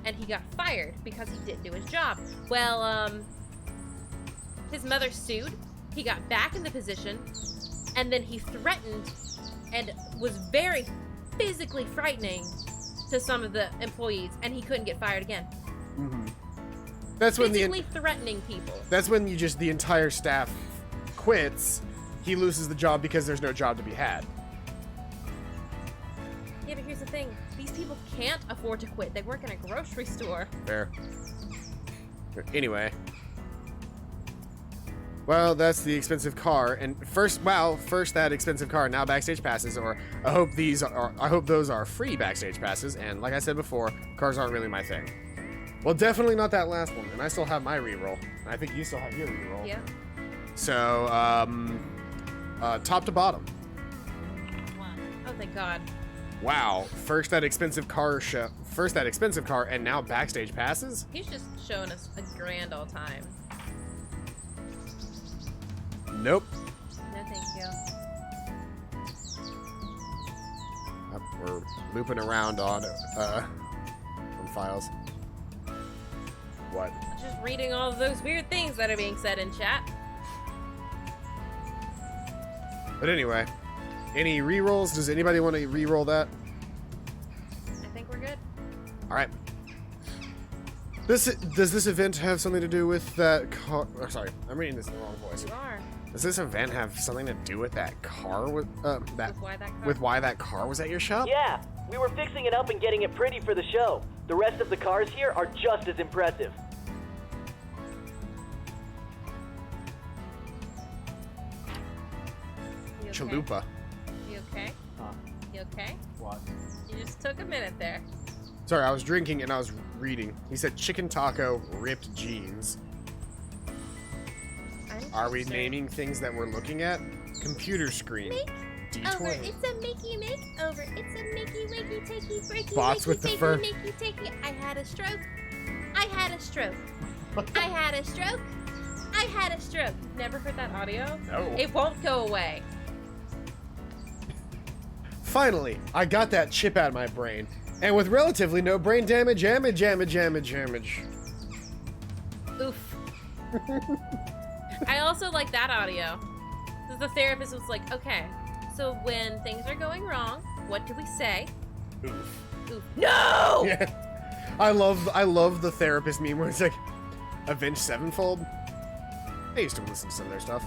and he got fired because he didn't do his job. Well, his mother sued. He got back in the position, and then he threatened and was very physically frightening to some of the employees, and he couldn't get fired again. That's when Physically threatening people. That's when the entire staff quits. He loses the job because there's no job to be had. Yeah, but here's the thing. These people can't afford to quit. They work in a grocery store. Fair. Anyway. Well, that's the expensive car. And first that expensive car, now backstage passes, or I hope those are free backstage passes. And like I said before, cars aren't really my thing. Well, definitely not that last one. And I still have my reroll. I think you still have your reroll. Yeah. So, top to bottom. Oh, thank God. Wow. First that expensive car, and now backstage passes? He's just showing us a grand old time. Nope. No, thank you. We're looping around on files. What? Just reading all of those weird things that are being said in chat. But anyway, any rerolls? Does anybody want to reroll that? I think we're good. All right. Does this event have something to do with that car? Oh, sorry, I'm reading this in the wrong voice. You are. Does this event have something to do with that car? With Why that car was at your shop? Yeah, we were fixing it up and getting it pretty for the show. The rest of the cars here are just as impressive. You okay? Chalupa. You okay? Huh? You okay? What? You just took a minute there. Sorry, I was drinking and I was reading. He said chicken taco, ripped jeans. Are we naming things that we're looking at? Computer screen. Over. It's a Mickey makeover. It's a Mickey wakey takey breaky Box wakey with the takey fur. Mickey takey. I had a stroke. I had a stroke. I had a stroke. I had a stroke. Never heard that audio? No. It won't go away. Finally, I got that chip out of my brain. And with relatively no brain damage. Oof. I also like that audio. The therapist was like, okay, so when things are going wrong, what do we say? Oof. Oof. No! Yeah. I love the therapist meme where it's like, Avenged Sevenfold? I used to listen to some of their stuff.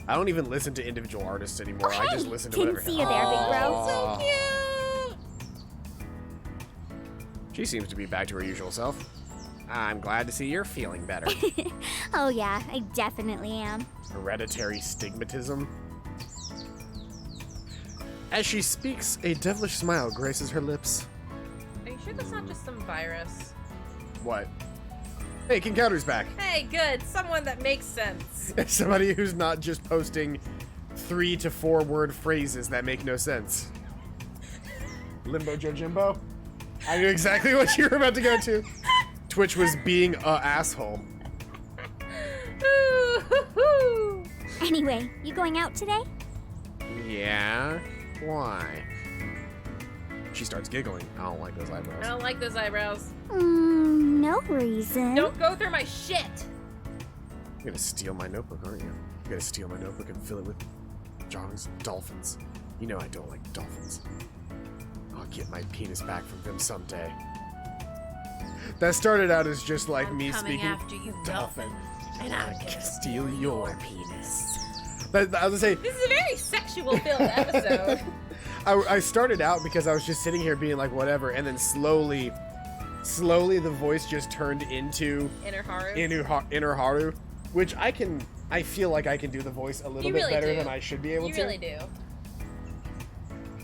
I don't even listen to individual artists anymore. I just listen to whatever. Didn't see you there, big bro. So cute. She seems to be back to her usual self. I'm glad to see you're feeling better. Oh yeah, I definitely am. Hereditary stigmatism. As she speaks, a devilish smile graces her lips. Are you sure that's not just some virus? What? Hey, King Counter's back. Hey, good. Someone that makes sense. Somebody who's not just posting 3 to 4 word phrases that make no sense. Limbo Joe Jimbo? I knew exactly what you were about to go to. Twitch was being a asshole. Anyway, you going out today? Yeah? Why? She starts giggling. I don't like those eyebrows. I don't like those eyebrows. No reason. Don't go through my shit. You're gonna steal my notebook, aren't you? You're gonna steal my notebook and fill it with dolphins. You know I don't like dolphins. I'll get my penis back from them someday. That started out as just like I'm me coming speaking. after you, dolphin, and I'm gonna steal your penis. I was gonna say, This is a very sexual-filled episode. I started out because I was just sitting here being like whatever, and then slowly the voice just turned into Inner Haru. Inner Haru, which I feel like I can do the voice a little You bit really better do. than I should be able You to. really do.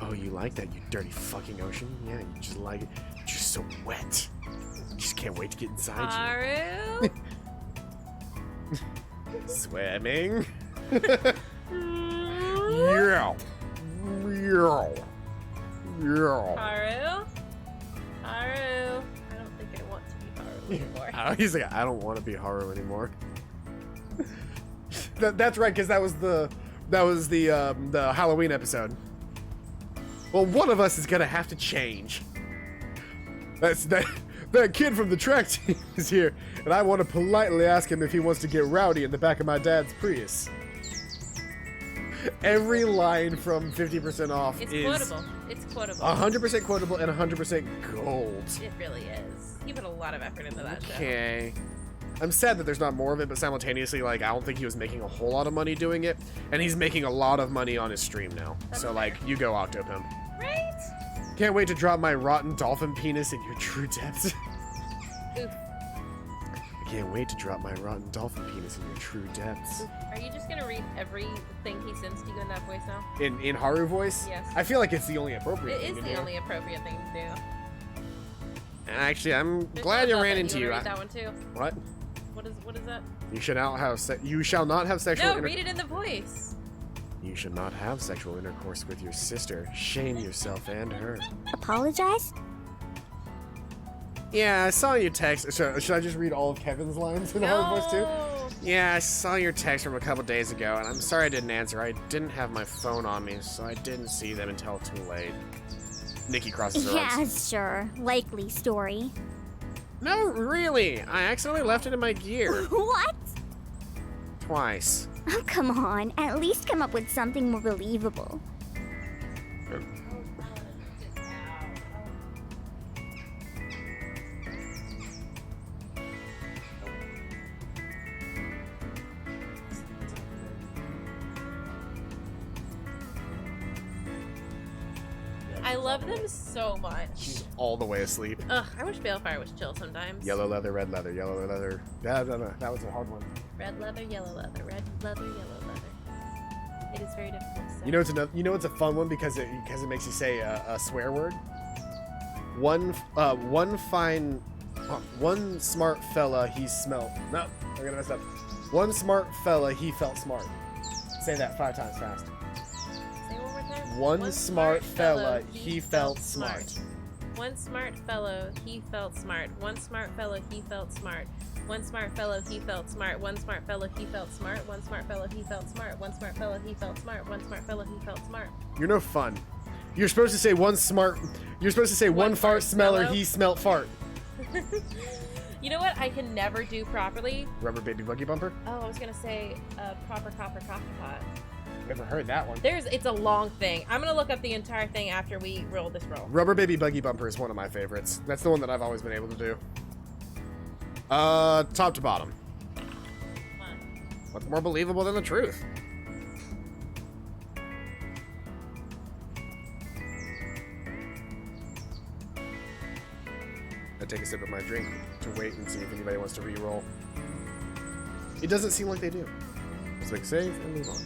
Oh, you like that, you dirty fucking ocean? Yeah, you just like it. You're just so wet. Just can't wait to get inside Haru. you. Swimming. Yeah. Yeah. Yeah. Haru. Haru. I don't think I want to be Haru anymore. He's like, I don't want to be Haru anymore. That's right, because that was the Halloween episode. Well, one of us is gonna have to change. That kid from the track team is here, and I want to politely ask him if he wants to get rowdy in the back of my dad's Prius. Every line from 50% off It's is quotable. It's quotable. 100% quotable and 100% gold. It really is. You put a lot of effort into that show. Okay. I'm sad that there's not more of it, but simultaneously, like, I don't think he was making a whole lot of money doing it, and he's making a lot of money on his stream now. That's So, fair. like, you go Octopimp. Right? Can't wait to drop my rotten dolphin penis in your true depths. Oof. I can't wait to drop my rotten dolphin penis in your true depths. Are you just gonna read everything he sends to you in that voice now? In Haru voice? Yes. I feel like it's the only appropriate It thing is to the do. only appropriate thing to do. Actually, I'm There's glad you one ran that into you. you. Wanna read that one too. What? What is that? You shall not have sexual No, read it in the voice. You should not have sexual intercourse with your sister. Shame yourself and her. Apologize? Yeah, I saw your text. Should I just read all of Kevin's lines in Haru voice too? Yeah, I saw your text from a couple days ago, and I'm sorry I didn't answer. I didn't have my phone on me, so I didn't see them until too late. Nikki crosses her Yeah, arms. sure. Likely story. No, really. I accidentally left it in my gear. What? Twice. Oh, come on. At least come up with something more believable. I love them so much. She's all the way asleep. Ugh, I wish Balefire was chill sometimes. Yellow leather, red leather, yellow leather. No, that was a hard one. Red leather, yellow leather, red leather, yellow leather. It is very difficult to say. You know it's another. You know it's a fun one because it makes you say a swear word. One smart fella he smelled. No, I'm gonna mess up. One smart fella he felt smart. Say that 5 times fast. Say it one more time. One smart fella he felt smart. One smart fellow he felt smart. One smart fellow he felt smart. One smart fellow he felt smart. One smart fellow he felt smart. One smart fellow he felt smart. One smart fellow he felt smart. One smart fellow he felt smart. You're no fun. You're supposed to say one smart. You're supposed to say one fart smeller fellow. he smelt fart. You know what I can never do properly? Rubber baby buggy bumper. Oh, I was gonna say proper copper coffee pot. Never heard that one. It's a long thing. I'm gonna look up the entire thing after we roll this roll. Rubber baby buggy bumper is one of my favorites. That's the one that I've always been able to do. Top to bottom. Come on. What's more believable than the truth? I take a sip of my drink to wait and see if anybody wants to re-roll. It doesn't seem like they do. Let's make save and move on.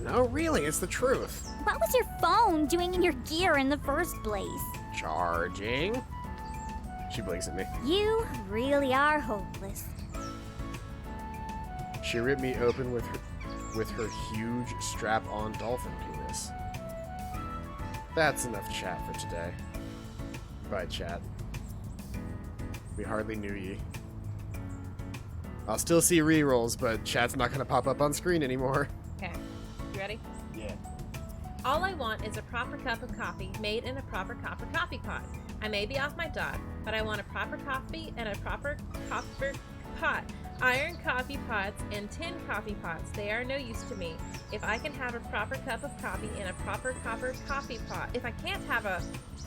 No, really, it's the truth. What was your phone doing in your gear in the first place? Charging. She blinks at me. You really are hopeless. She ripped me open with her huge strap-on dolphin penis. That's enough chat for today. Bye, chat. We hardly knew ye. I'll still see rerolls, but chat's not gonna pop up on screen anymore. Okay. You ready? Yeah. All I want is a proper cup of coffee made in a proper copper coffee pot. I may be off my dog, but I want a proper coffee and a proper copper pot. Iron coffee pots and tin coffee pots, they are no use to me. If I can have a proper cup of coffee in a proper copper coffee pot, if I can't have a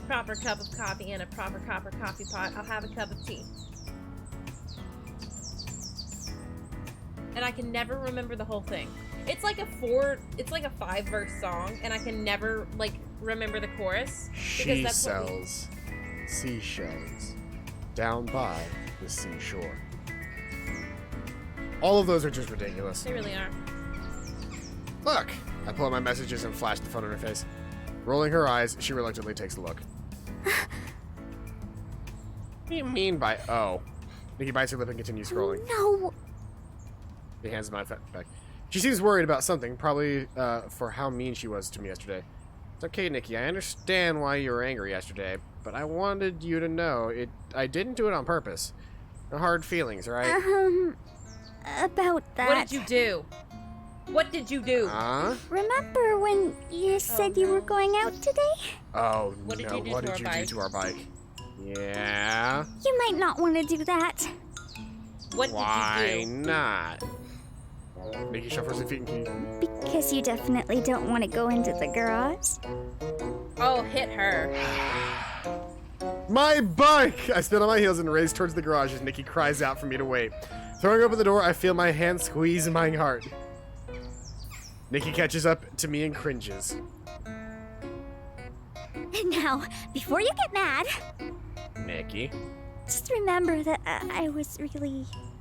proper cup of coffee in a proper copper coffee pot, I'll have a cup of tea. And I can never remember the whole thing. It's like a 5-verse song, and I can never, like, remember the chorus. She sells seashells down by the seashore. All of those are just ridiculous. They really are. Look! I pull out my messages and flash the phone in her face. Rolling her eyes, she reluctantly takes a look. What do you mean by oh? Nikki bites her lip and continues scrolling. No. He hands my back. She seems worried about something, probably for how mean she was to me yesterday. It's okay, Nikki. I understand why you were angry yesterday, but I wanted you to know I didn't do it on purpose. No hard feelings, right? About that. What did you do? What did you do? Remember when you said you were going out today? Oh, What did no. you do What to did our you do to our bike? Yeah? You might not want to do that. What Why did you do? not? Nikki shuffles her feet and Because you definitely don't want to go into the garage. Oh, hit her. My bike! I spin on my heels and race towards the garage as Nikki cries out for me to wait. Throwing open the door, I feel my hand squeeze my heart. Nikki catches up to me and cringes. Now, before you get mad, Nikki? just remember that I was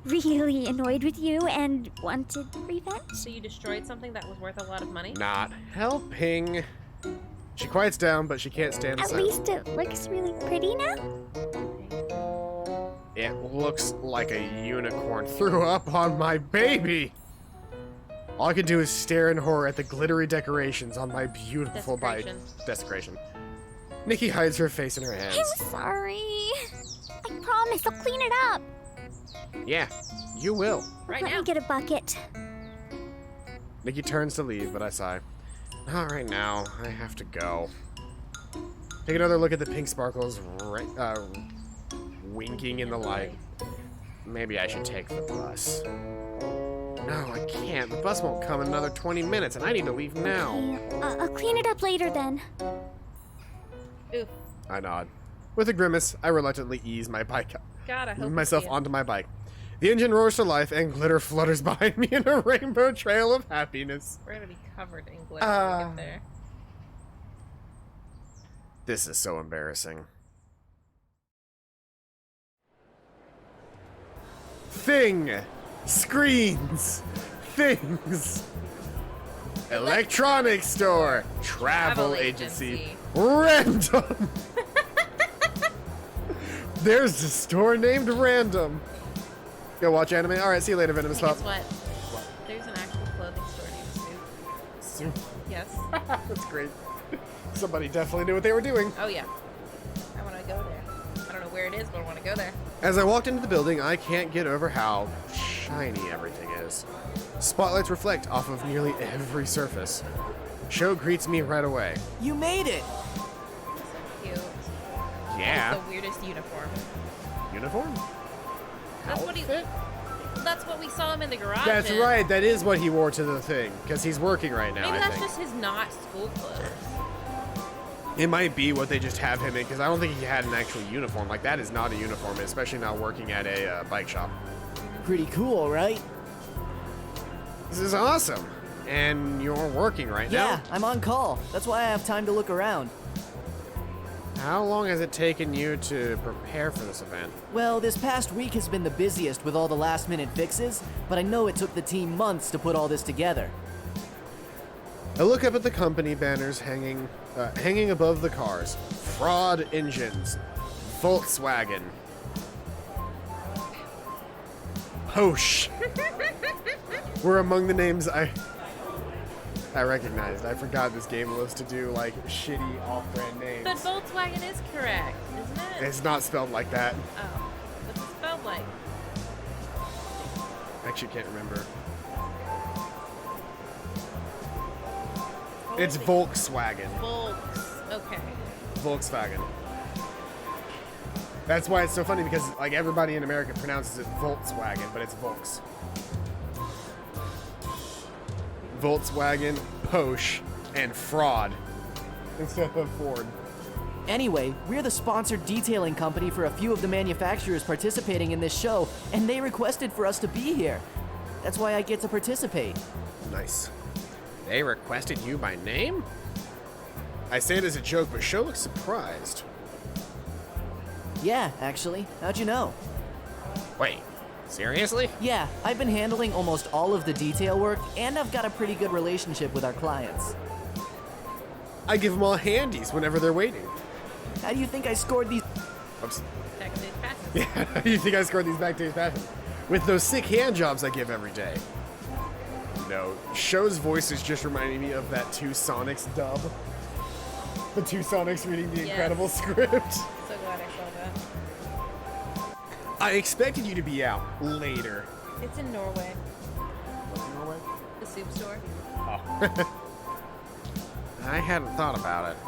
really annoyed with you and wanted revenge. So you destroyed something that was worth a lot of money? Not helping. She quiets down, but she can't stand the At silence. least it looks really pretty now. It looks like a unicorn threw up on my baby. All I can do is stare in horror at the glittery decorations on my beautiful bike. Desecration. Nikki hides her face in her hands. I'm sorry. I promise I'll clean it up. Yeah, you will. Right Let now. me get a bucket. Nikki turns to leave, but I sigh. Not right now. I have to go. Take another look at the pink sparkles winking in the light. Maybe I should take the bus. No, I can't. The bus won't come in another 20 minutes, and I need to leave now. Okay, I'll clean it up later then. Ooh. I nod. With a grimace, I reluctantly ease my bike God, I hope myself you see it. onto my bike. The engine roars to life, and glitter flutters behind me in a rainbow trail of happiness. We're gonna be covered in glitter when we get there. This is so embarrassing. Thing! Screens! Things! Electronics store! Travel agency! Random! There's a store named Random. Go watch anime. Alright, see you later, Venomous Hey, Pop. guess what? There's an actual clothing store named Soup. Soup. Yes. That's great. Somebody definitely knew what they were doing. Oh yeah. I want to go there. I don't know where it is, but I want to go there. As I walked into the building, I can't get over how shiny everything is. Spotlights reflect off of nearly every surface. Show greets me right away. You made it! Cute. Yeah. It's the weirdest uniform. Uniform? That's what he. Outfit? That's what we saw him in the garage. That's in. right. That is what he wore to the thing, because he's working right now. Maybe I that's think just his not school clothes. it might be what they just have him in, because I don't think he had an actual uniform. Like that is not a uniform, especially not working at a bike shop. Pretty cool, right? This is awesome. And you're working right now. Yeah, I'm on call. That's why I have time to look around. How long has it taken you to prepare for this event? Well, this past week has been the busiest with all the last-minute fixes, but I know it took the team months to put all this together. I look up at the company banners hanging above the cars. Fraud engines. Volkswagen. Hosh. Were among the names I recognized. I forgot this game was to do like shitty off-brand names. But Volkswagen is correct, isn't it? It's not spelled like that. Oh, what's it spelled like? I actually can't remember. It's Volkswagen. Volks. Okay. Volkswagen. That's why it's so funny, because like everybody in America pronounces it Volkswagen, but it's Volks. Volkswagen, Porsche, and Fraud instead of Ford. Anyway, we're the sponsored detailing company for a few of the manufacturers participating in this show, and they requested for us to be here. That's why I get to participate. Nice. They requested you by name? I say it as a joke, but Sho looks surprised. Yeah, actually. How'd you know? Wait, seriously? Yeah, I've been handling almost all of the detail work, and I've got a pretty good relationship with our clients. I give them all handies whenever they're waiting. How do you think I scored these? Oops. Backstage passes. Yeah, you think I scored these backstage passes? With those sick hand jobs I give every day. No, Sho's voice is just reminding me of that Two Sonics dub. The Two Sonics reading the Yes. Incredible script. So glad I saw that. I expected you to be out later. It's in Norway. What's in Norway? The soup store. Oh. I hadn't thought about it.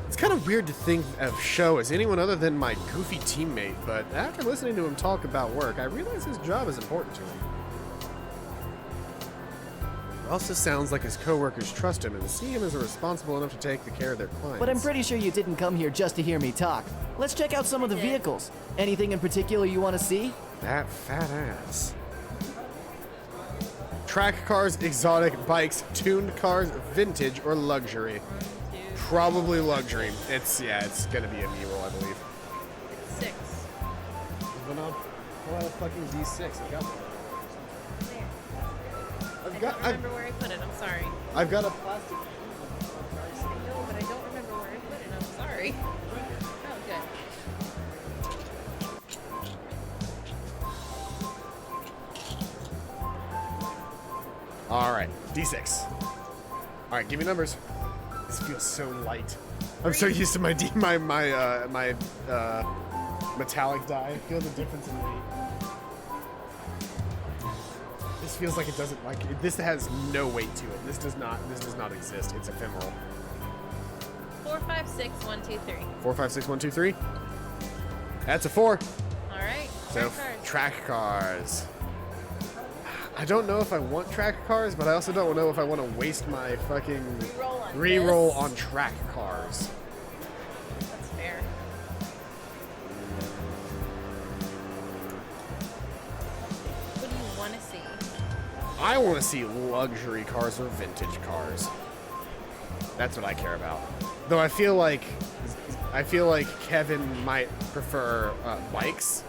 It's kind of weird to think of Sho as anyone other than my goofy teammate, but after listening to him talk about work, I realize his job is important to him. It also sounds like his coworkers trust him and see him as responsible enough to take the care of their clients. But I'm pretty sure you didn't come here just to hear me talk. Let's check out some of the did. vehicles. Anything in particular you want to see? That fat ass. Track cars, exotic bikes, tuned cars, vintage, or luxury. Probably luxury. It's gonna be a B-roll, I believe. It's 6. Pull out a fucking D6. I got one. I don't remember where I put it. I'm sorry. I've got a plastic. I know, but I don't remember where I put it. I'm sorry. Oh, good. All right, D6. All right, give me numbers. This feels so light. I'm so used to my metallic die. Feel the difference in weight. This feels like it doesn't this has no weight to it. This does not exist. It's ephemeral. 4, 5, 6, 1, 2, 3. 4, 5, 6, 1, 2, 3. That's a 4. All right. So track cars. I don't know if I want track cars, but I also don't know if I want to waste my fucking Reroll on track cars. That's fair. What do you want to see? I want to see luxury cars or vintage cars. That's what I care about. Though I feel like Kevin might prefer bikes.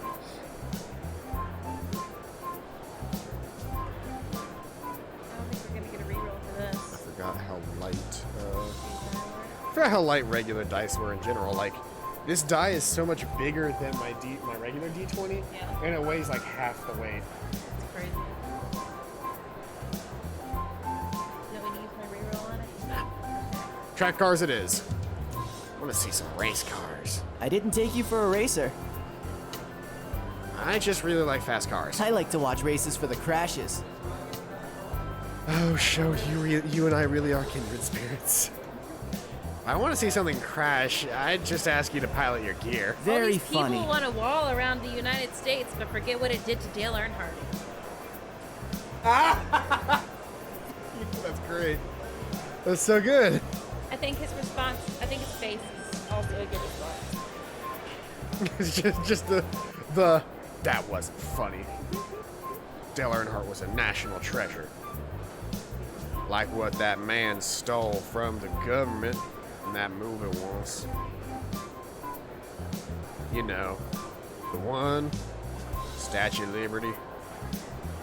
I don't think we're gonna get a reroll for this. I forgot how light. I forgot how light regular dice were in general. Like, this die is so much bigger than my regular D20, Yeah. and it weighs like half the weight. It's crazy. Do we need my reroll on it? Track cars it is. I want to see some race cars. I didn't take you for a racer. I just really like fast cars. I like to watch races for the crashes. Oh, Sho, you and I really are kindred spirits. I want to see something crash. I'd just ask you to pilot your gear. All Very these funny. people want to wall around the United States, but forget what it did to Dale Earnhardt. That's great. That's so good. I think his face is also a good response. It's just the that wasn't funny. Dale Earnhardt was a national treasure. Like what that man stole from the government in that movie once. You know, the one, Statue of Liberty,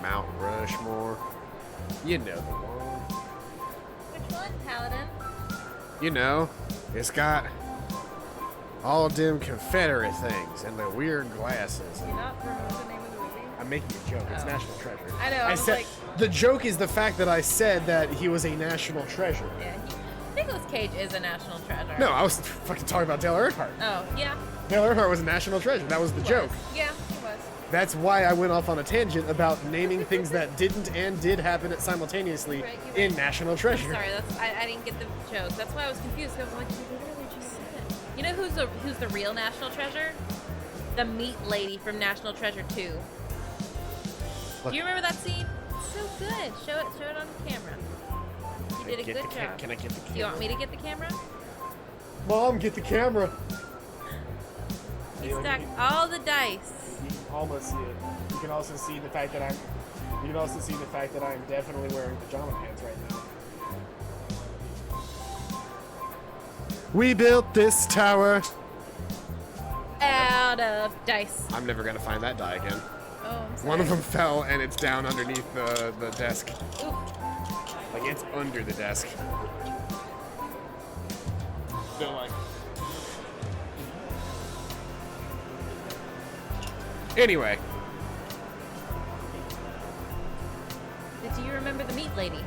Mount Rushmore. You know the one. Which one, Paladin? You know, it's got all them Confederate things and the weird glasses. Do you not remember the name of the movie? I'm making a joke. It's Oh. National Treasure. I know, I was said like- the joke is the fact that I said that he was a national treasure. Yeah, Nicolas Cage is a national treasure. No, I was fucking talking about Dale Earnhardt. Oh, yeah. Dale Earnhardt was a national treasure. That was the he joke. was. Yeah, he was. That's why I went off on a tangent about naming things that didn't and did happen simultaneously Right, you're in right. National Treasure. Sorry, I didn't get the joke. That's why I was confused. I was like, you literally just said it. You know who's the real national treasure? The meat lady from National Treasure 2. Look. Do you remember that scene? It's so good. Show it on the camera. You did a good job. Can I get the camera? Do you want me to get the camera? Mom, get the camera. He stacked all the dice. You can almost see it. You can also see the fact that I'm definitely wearing pajama pants right now. We built this tower. Out of dice. I'm never gonna find that die again. Oh, I'm sorry. One of them fell and it's down underneath the desk. Ooh. Like it's under the desk. So like. Anyway. Do you remember the meat lady?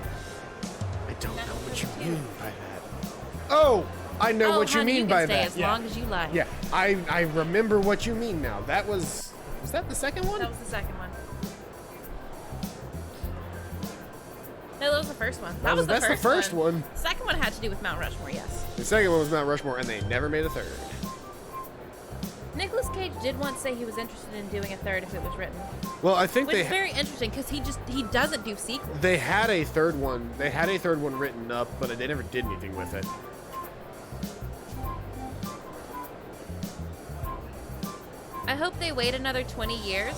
I don't know what you mean by that. Oh, I know what you honey, mean you by can stay that. as Yeah. long as you like. Yeah, I remember what you mean now. That was that the second one? That was the second one. No, that was the first one. That was the that's first the first one. The second one had to do with Mount Rushmore, yes. The second one was Mount Rushmore, and they never made a third. Nicolas Cage did once say he was interested in doing a third if it was written, Well, I think which is very interesting because he doesn't do sequels. they had a third one. They had a third one written up, but they never did anything with it. I hope they wait another 20 years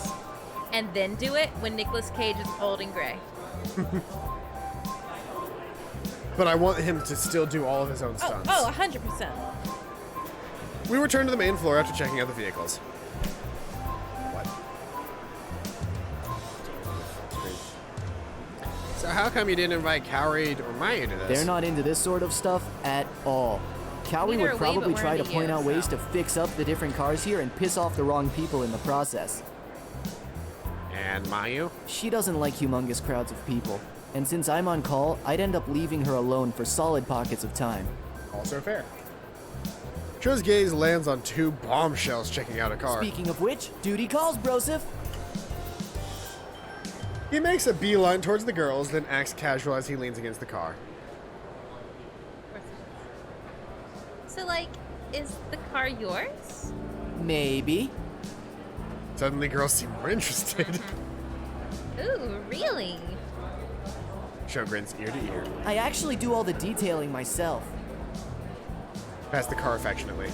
and then do it when Nicolas Cage is old and gray. But I want him to still do all of his own stunts. Oh, 100%. We return to the main floor after checking out the vehicles. What? So how come you didn't invite Cowrie or Maya to this? They're not into this sort of stuff at all. Cowrie Neither would are we, but probably we're try to into point you, out ways so. to fix up the different cars here and piss off the wrong people in the process. And Mayu? She doesn't like humongous crowds of people, and since I'm on call, I'd end up leaving her alone for solid pockets of time. Also fair. Cho's gaze lands on two bombshells checking out a car. Speaking of which, duty calls, brosif. He makes a beeline towards the girls, then acts casual as he leans against the car. So, like, is the car yours? Maybe. Suddenly, girls seem more interested. Ooh, really? Cho grins ear to ear. I actually do all the detailing myself. Past the car affectionately.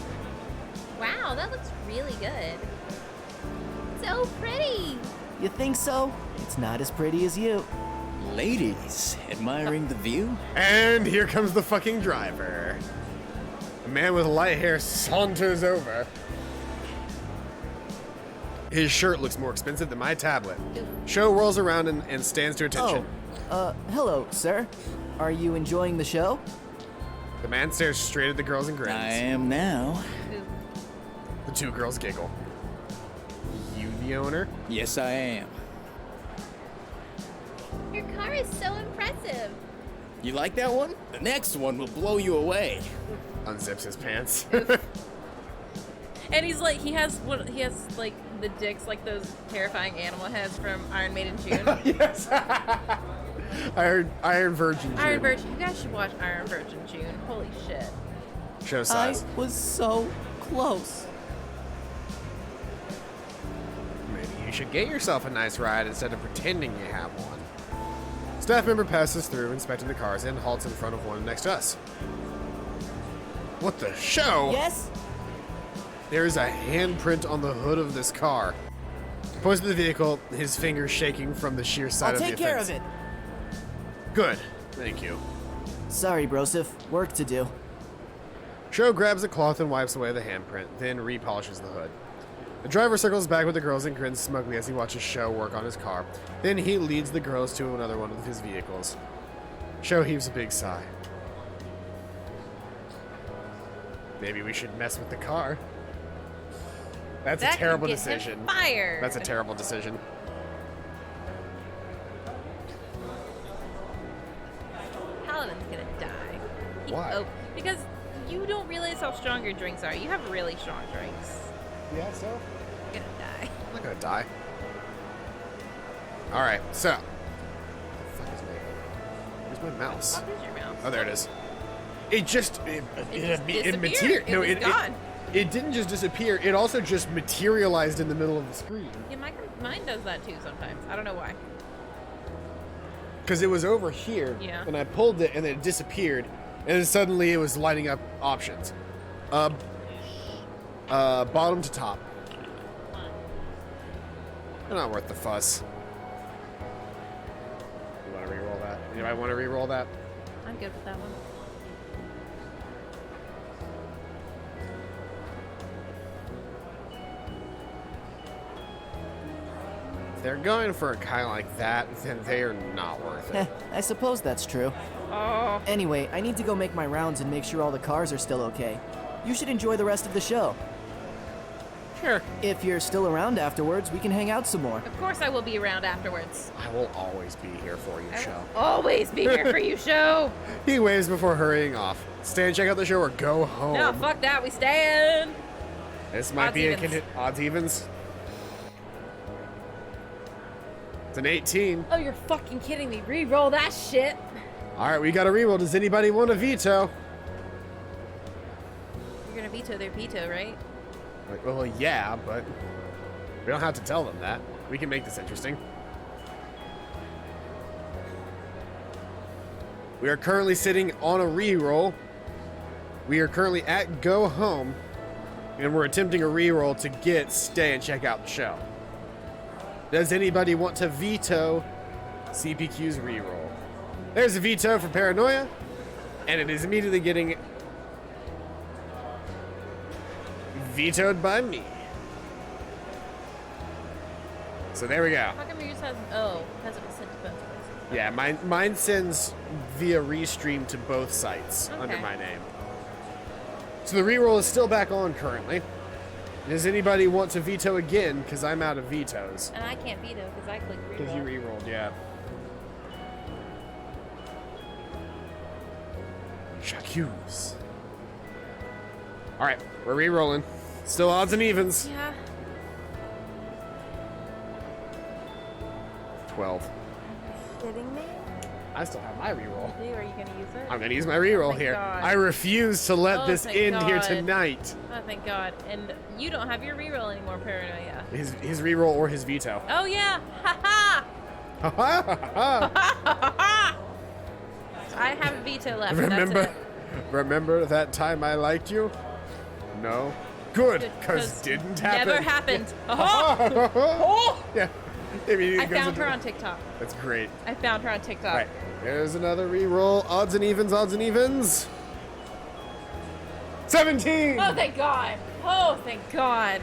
Wow, that looks really good. So pretty. You think so? It's not as pretty as you. Ladies, admiring the view? And here comes the fucking driver. A man with light hair saunters over. His shirt looks more expensive than my tablet. Cho whirls around and stands to attention. Hello, sir. Are you enjoying the show? The man stares straight at the girls and grins. I am now. The two girls giggle. You the owner? Yes, I am. Your car is so impressive. You like that one? The next one will blow you away. Unzips his pants. And he's like, he has like the dicks, like those terrifying animal heads from Iron Maiden June. Yes. Iron Virgin. Iron June. Virgin. You guys should watch Iron Virgin June. Holy shit. Show I size. was so close. Maybe you should get yourself a nice ride instead of pretending you have one. Staff member passes through, inspecting the cars, and halts in front of one next to us. What the show? Yes? There's a handprint on the hood of this car. He points to the vehicle, his fingers shaking from the sheer sight I'll of the take care offense. of it. Good. Thank you. Sorry, Broseph. Work to do. Sho grabs a cloth and wipes away the handprint, then repolishes the hood. The driver circles back with the girls and grins smugly as he watches Sho work on his car. Then he leads the girls to another one of his vehicles. Sho heaves a big sigh. Maybe we should mess with the car. That's a terrible could get him decision. Fired. That's a terrible decision. Paladin's gonna die. Why? Oh, because you don't realize how strong your drinks are. You have really strong drinks. Yeah, so? You're gonna die. I'm not gonna die. Alright, so. What the fuck is my... Where's my mouse? What is your mouse? Oh, there it is. It just... It disappeared. materialized. No, It was gone. It didn't just disappear. It also just materialized in the middle of the screen. Yeah, mine does that too sometimes. I don't know why. Because it was over here. Yeah. And I pulled it, and then it disappeared. And then suddenly it was lighting up options. Bottom to top. They're not worth the fuss. You want to re-roll that? Anybody want to re-roll that? I'm good with that one. If they're going for a kind like that, then they are not worth it. I suppose that's true. Oh. Anyway, I need to go make my rounds and make sure all the cars are still okay. You should enjoy the rest of the show. Sure. If you're still around afterwards, we can hang out some more. Of course I will be around afterwards. I will always be here for you, I Sho. will always be here for you, Sho. He waves before hurrying off. Stay and check out the show or go home. No, fuck that. We stand. This might Odds be evens. odds evens. It's an 18. Oh, you're fucking kidding me. Re-roll that shit. All right, we got a reroll. Does anybody want a veto? You're gonna veto their veto, right? Like, well, yeah, but we don't have to tell them that. We can make this interesting. We are currently sitting on a reroll. We are currently at Go Home, and we're attempting a reroll to get Stay and check out the show. Does anybody want to veto CPQ's reroll? There's a veto for Paranoia, and it is immediately getting vetoed by me. So there we go. How come yours has? Oh, has it been sent to both places? Yeah, mine sends via restream to both sites under Okay. my name. So the reroll is still back on currently. Does anybody want to veto again? Because I'm out of vetoes. And I can't veto because I clicked reroll. Because you rerolled, yeah. J'accuse. All right, we're re-rolling. Still odds and evens. Yeah. 12. Kidding me? I still have my re-roll. Are you gonna use it? I'm gonna use my re-roll Thank here. God. I refuse to let Oh, this thank end here God. tonight. Oh, thank God. And you don't have your reroll anymore, Paranoia. His re-roll or his veto. Oh yeah! Ha ha! Ha ha ha ha! I have a veto left. Remember, That's remember that time I liked you? No. Good, it. because didn't happen. Never happened. Oh! Oh! Yeah. I mean, it I goes found into- her on TikTok. That's great. I found her on TikTok. Right. There's another re-roll. Odds and evens, odds and evens. 17! Oh, thank God. Oh, thank God.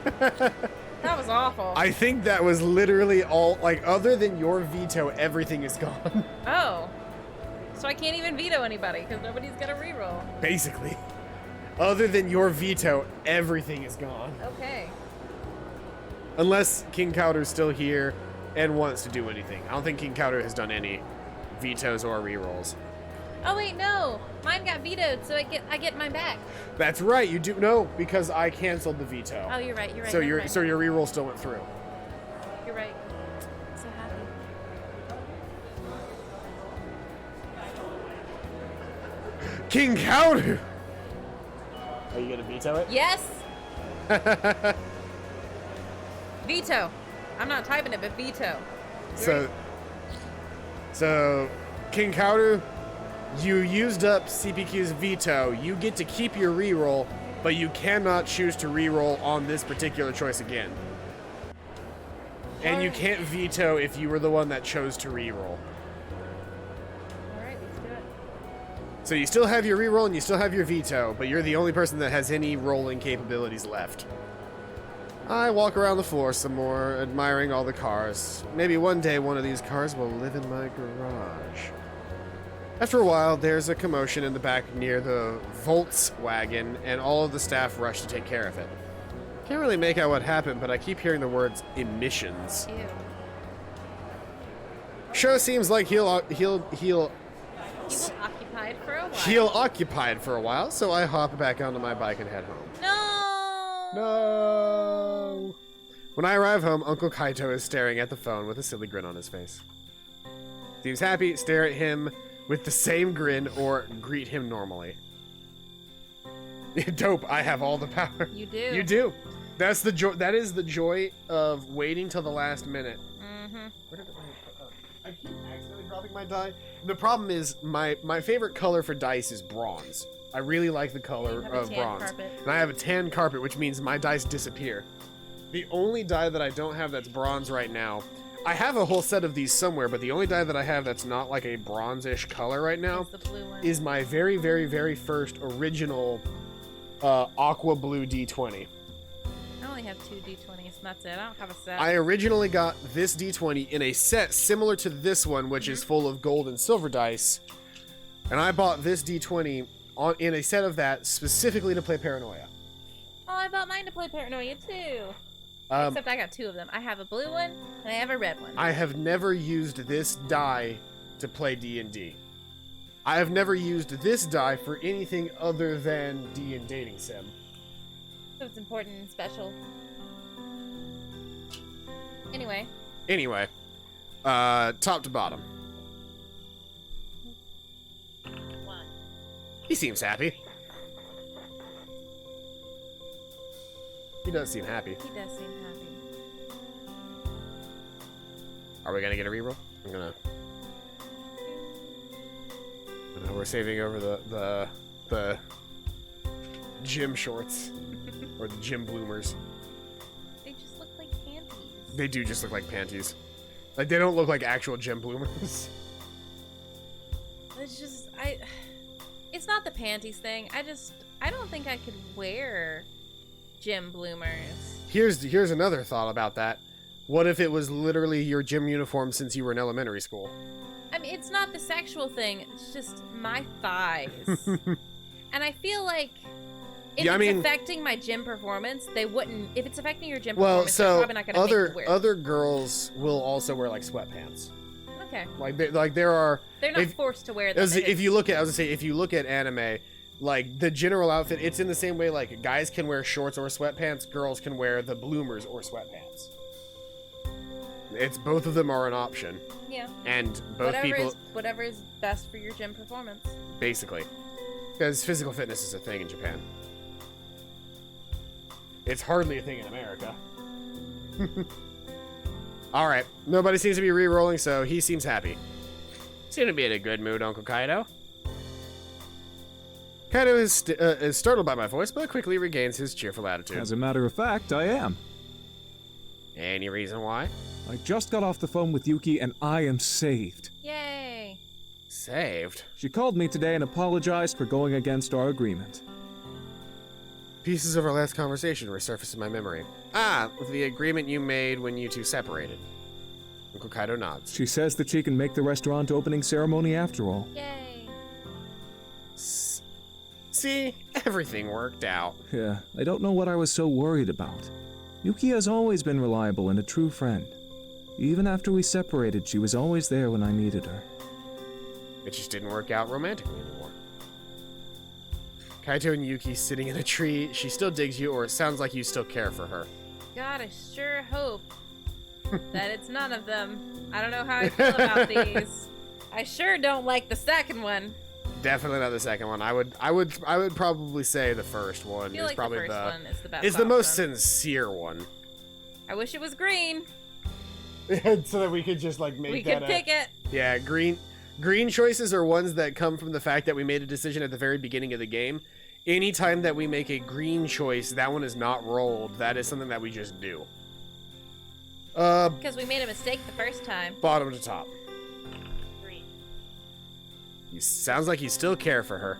That was awful. I think that was literally all, like, other than your veto, everything is gone. Oh. So I can't even veto anybody because nobody's got a reroll. Basically. Other than your veto, everything is gone. Okay. Unless King Cowder's still here and wants to do anything. I don't think King Cowder has done any vetoes or rerolls. Oh wait, no. Mine got vetoed, so I get mine back. That's right, you do know because I canceled the veto. Oh, you're right. You're right. So never mind. your reroll still went through. You're right. I'm so happy. King Cowder! Are you gonna veto it? Yes. Veto. I'm not typing it, but veto. So, King Kaoru, you used up CPQ's veto. You get to keep your reroll, but you cannot choose to reroll on this particular choice again. And you can't veto if you were the one that chose to reroll. All right, let's do it. So you still have your reroll and you still have your veto, but you're the only person that has any rolling capabilities left. I walk around the floor some more, admiring all the cars. Maybe one day one of these cars will live in my garage. After a while, there's a commotion in the back near the Volkswagen, and all of the staff rush to take care of it. Can't really make out what happened, but I keep hearing the words emissions. Ew. Show seems like he'll Occupied for a while. he'll occupied for a while, so I hop back onto my bike and head home. No! When I arrive home, Uncle Kaito is staring at the phone with a silly grin on his face. Seems happy, stare at him with the same grin, or greet him normally. Dope, I have all the power. You do. You do. That's the joy. That is the joy of waiting till the last minute. Mm-hmm. Where did I keep accidentally dropping my die. The problem is my favorite color for dice is bronze. I really like the color of bronze. Carpet. And I have a tan carpet, which means my dice disappear. The only die that I don't have that's bronze right now, I have a whole set of these somewhere, but the only die that I have that's not like a bronze-ish color right now It's the blue one. is my very, very, very first original aqua blue D20. I only have 2 D20s, and that's it. I don't have a set. I originally got this D20 in a set similar to this one, which is full of gold and silver dice, and I bought this D20 in a set of that specifically to play Paranoia. Oh, I bought mine to play Paranoia too. Except I got 2 of them. I have a blue one, and I have a red one. I have never used this die to play D&D. I have never used this die for anything other than DnDating Sim. So it's important and special. Anyway. Top to bottom. 1. He seems happy. He does seem happy. He does seem happy. Are we gonna get a reroll? I'm gonna. No, we're saving over the gym shorts or the gym bloomers. They just look like panties. They do just look like panties. Like they don't look like actual gym bloomers. It's just it's not the panties thing. I don't think I could wear gym bloomers. Here's another thought about that. What if it was literally your gym uniform since you were in elementary school? I mean, it's not the sexual thing. It's just my thighs. And I feel like if it's affecting my gym performance, they wouldn't. If it's affecting your gym performance, they're probably not going to make you wear it. Other girls will also wear like sweatpants. Okay. They're not forced to wear them. If you look at anime, like the general outfit, it's in the same way. Like guys can wear shorts or sweatpants, girls can wear the bloomers or sweatpants. It's both of them are an option. Yeah. And both whatever is best for your gym performance. Basically, because physical fitness is a thing in Japan. It's hardly a thing in America. All right, nobody seems to be re-rolling, so he seems happy. Seem to be in a good mood, Uncle Kaito. Kaito is startled by my voice, but quickly regains his cheerful attitude. As a matter of fact, I am. Any reason why? I just got off the phone with Yuki and I am saved. Yay. Saved? She called me today and apologized for going against our agreement. Pieces of our last conversation resurfaced in my memory. With the agreement you made when you two separated. Uncle Kaito nods. She says that she can make the restaurant opening ceremony after all. Yay. See? Everything worked out. Yeah, I don't know what I was so worried about. Yuki has always been reliable and a true friend. Even after we separated, she was always there when I needed her. It just didn't work out romantically anymore. Kaito and Yuki sitting in a tree. She still digs you, or it sounds like you still care for her. God, I sure hope that it's none of them. I don't know how I feel about these. I sure don't like the second one. Definitely not the second one. I would probably say the first one I feel is like probably the first one is the best. It's the most option. sincere one. I wish it was green. So that we could just like make We that could pick it. Yeah, green choices are ones that come from the fact that we made a decision at the very beginning of the game. Anytime that we make a green choice, that one is not rolled. That is something that we just do. Because we made a mistake the first time. Bottom to top. Green. Sounds like you still care for her.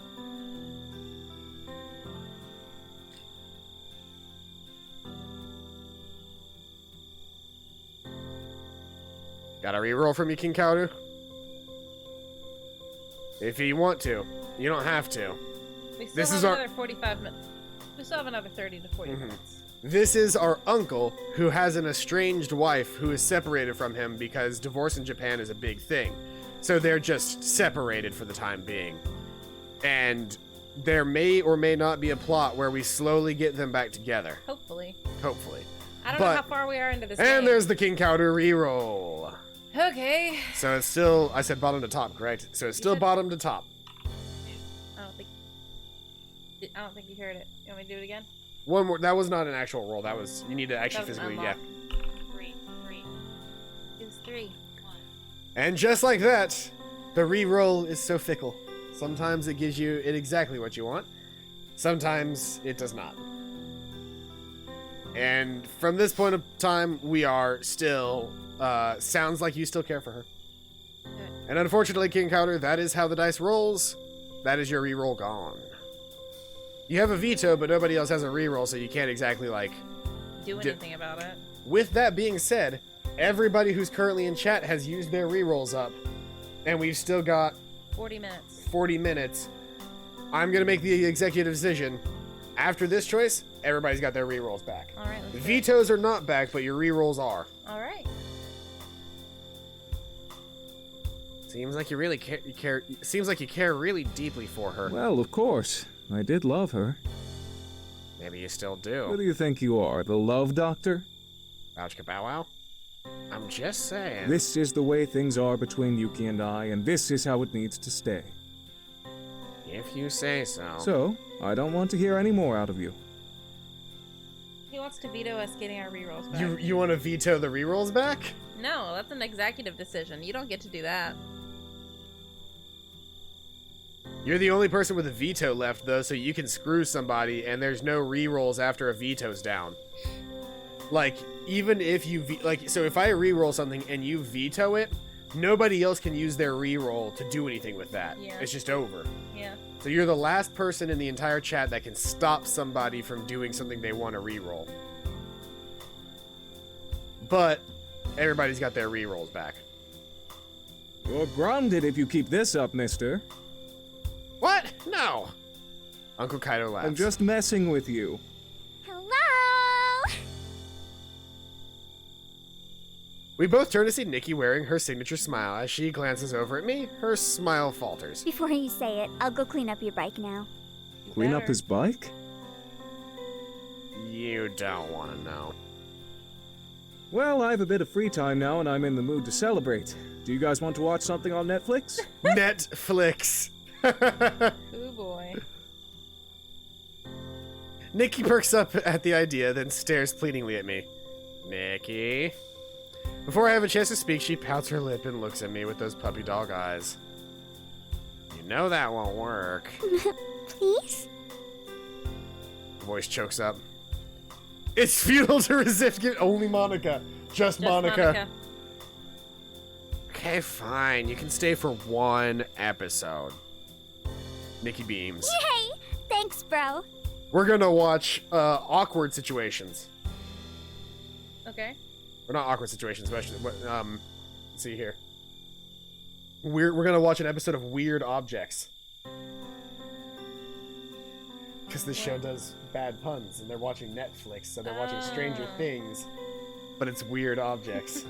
Got a reroll from you, King Kaudu? If you want to. You don't have to. We still This have is our- another 45 minutes. We still have another 30 to 40 minutes. This is our uncle who has an estranged wife who is separated from him because divorce in Japan is a big thing. So they're just separated for the time being. And there may or may not be a plot where we slowly get them back together. Hopefully. Hopefully. I don't know how far we are into this game. And there's the King Kaudu reroll. Okay. So it's still, I said bottom to top, correct? So it's still bottom to top. I don't think you heard it. You want me to do it again? One more, that was not an actual roll. That was, you need to actually That was physically, unlock. Green. It was 3. And just like that, the re-roll is so fickle. Sometimes it gives you exactly what you want. Sometimes it does not. And from this point of time, we are still, sounds like you still care for her. Good. And unfortunately, King Kaudu, that is how the dice rolls. That is your re-roll gone. You have a veto, but nobody else has a re-roll, so you can't exactly, like... Do anything about it. With that being said, everybody who's currently in chat has used their re-rolls up. And we've still got 40 minutes. 40 minutes. I'm going to make the executive decision. After this choice, everybody's got their re-rolls back. All right, let's do it. Vetoes are not back, but your re-rolls are. All right. Seems like you really care. Seems like you care really deeply for her. Well, of course. I did love her. Maybe you still Who do. do you think you are, the love doctor? Ouch, kabow wow. I'm just saying. This is the way things are between Yuki and I, and this is how it needs to stay. If you say so. So, I don't want to hear any more out of you. He wants to veto us getting our rerolls back. You want to veto the re-rolls back? No, that's an executive decision. You don't get to do that. You're the only person with a veto left, though, so you can screw somebody, and there's no re-rolls after a veto's down. Like, even if you... so if I re-roll something and you veto it, nobody else can use their re-roll to do anything with that. Yeah. It's just over. Yeah. So you're the last person in the entire chat that can stop somebody from doing something they want to re-roll. But everybody's got their re-rolls back. You're grounded if you keep this up, mister. What? No. Uncle Kaido laughs. I'm just messing with you. Hello? We both turn to see Nikki wearing her signature smile. As she glances over at me, her smile falters. Before you say it, I'll go clean up your bike now. Clean up better. his bike? You don't want to know. Well, I have a bit of free time now and I'm in the mood to celebrate. Do you guys want to watch something on Netflix? Netflix. Oh boy. Nikki perks up at the idea, then stares pleadingly at me. Nikki. Before I have a chance to speak, she pouts her lip and looks at me with those puppy dog eyes. You know that won't work. Please? Voice chokes up. It's futile to resist only Monica. Just Monica. Okay, fine. You can stay for one episode. Nikki beams. Yay! Thanks, bro. We're gonna watch awkward situations. Okay. Or not awkward situations, but let's see here. We're gonna watch an episode of Weird Objects. Because this show does bad puns, and they're watching Netflix, so they're watching Stranger Things, but it's Weird Objects.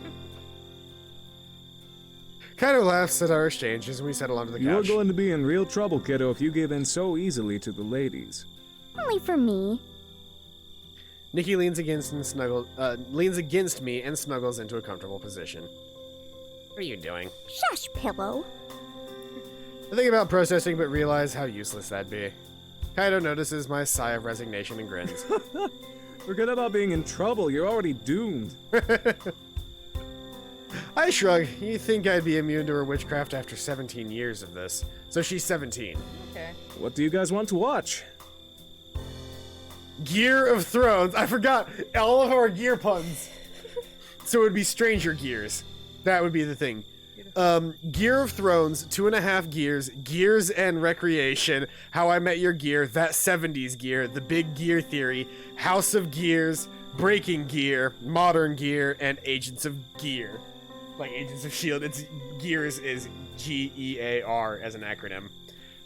Kind of laughs at our exchanges, and we settle onto the You're couch. going to be in real trouble, kiddo, if you give in so easily to the ladies. Only for me. Nikki leans against me and snuggles into a comfortable position. What are you doing? Shush, pillow. I think about protesting, but realize how useless that'd be. Kaido notices my sigh of resignation and grins. Forget about being in trouble. You're already doomed. I shrug. You think I'd be immune to her witchcraft after 17 years of this. So she's 17. Okay. What do you guys want to watch? Gear of Thrones. I forgot all of our gear puns. So it would be Stranger Gears. That would be the thing. Gear of Thrones, 2.5 Gears, Gears and Recreation, How I Met Your Gear, That 70s Gear, The Big Gear Theory, House of Gears, Breaking Gear, Modern Gear, and Agents of Gear. Like Agents of S.H.I.E.L.D. It's Gears is GEAR as an acronym.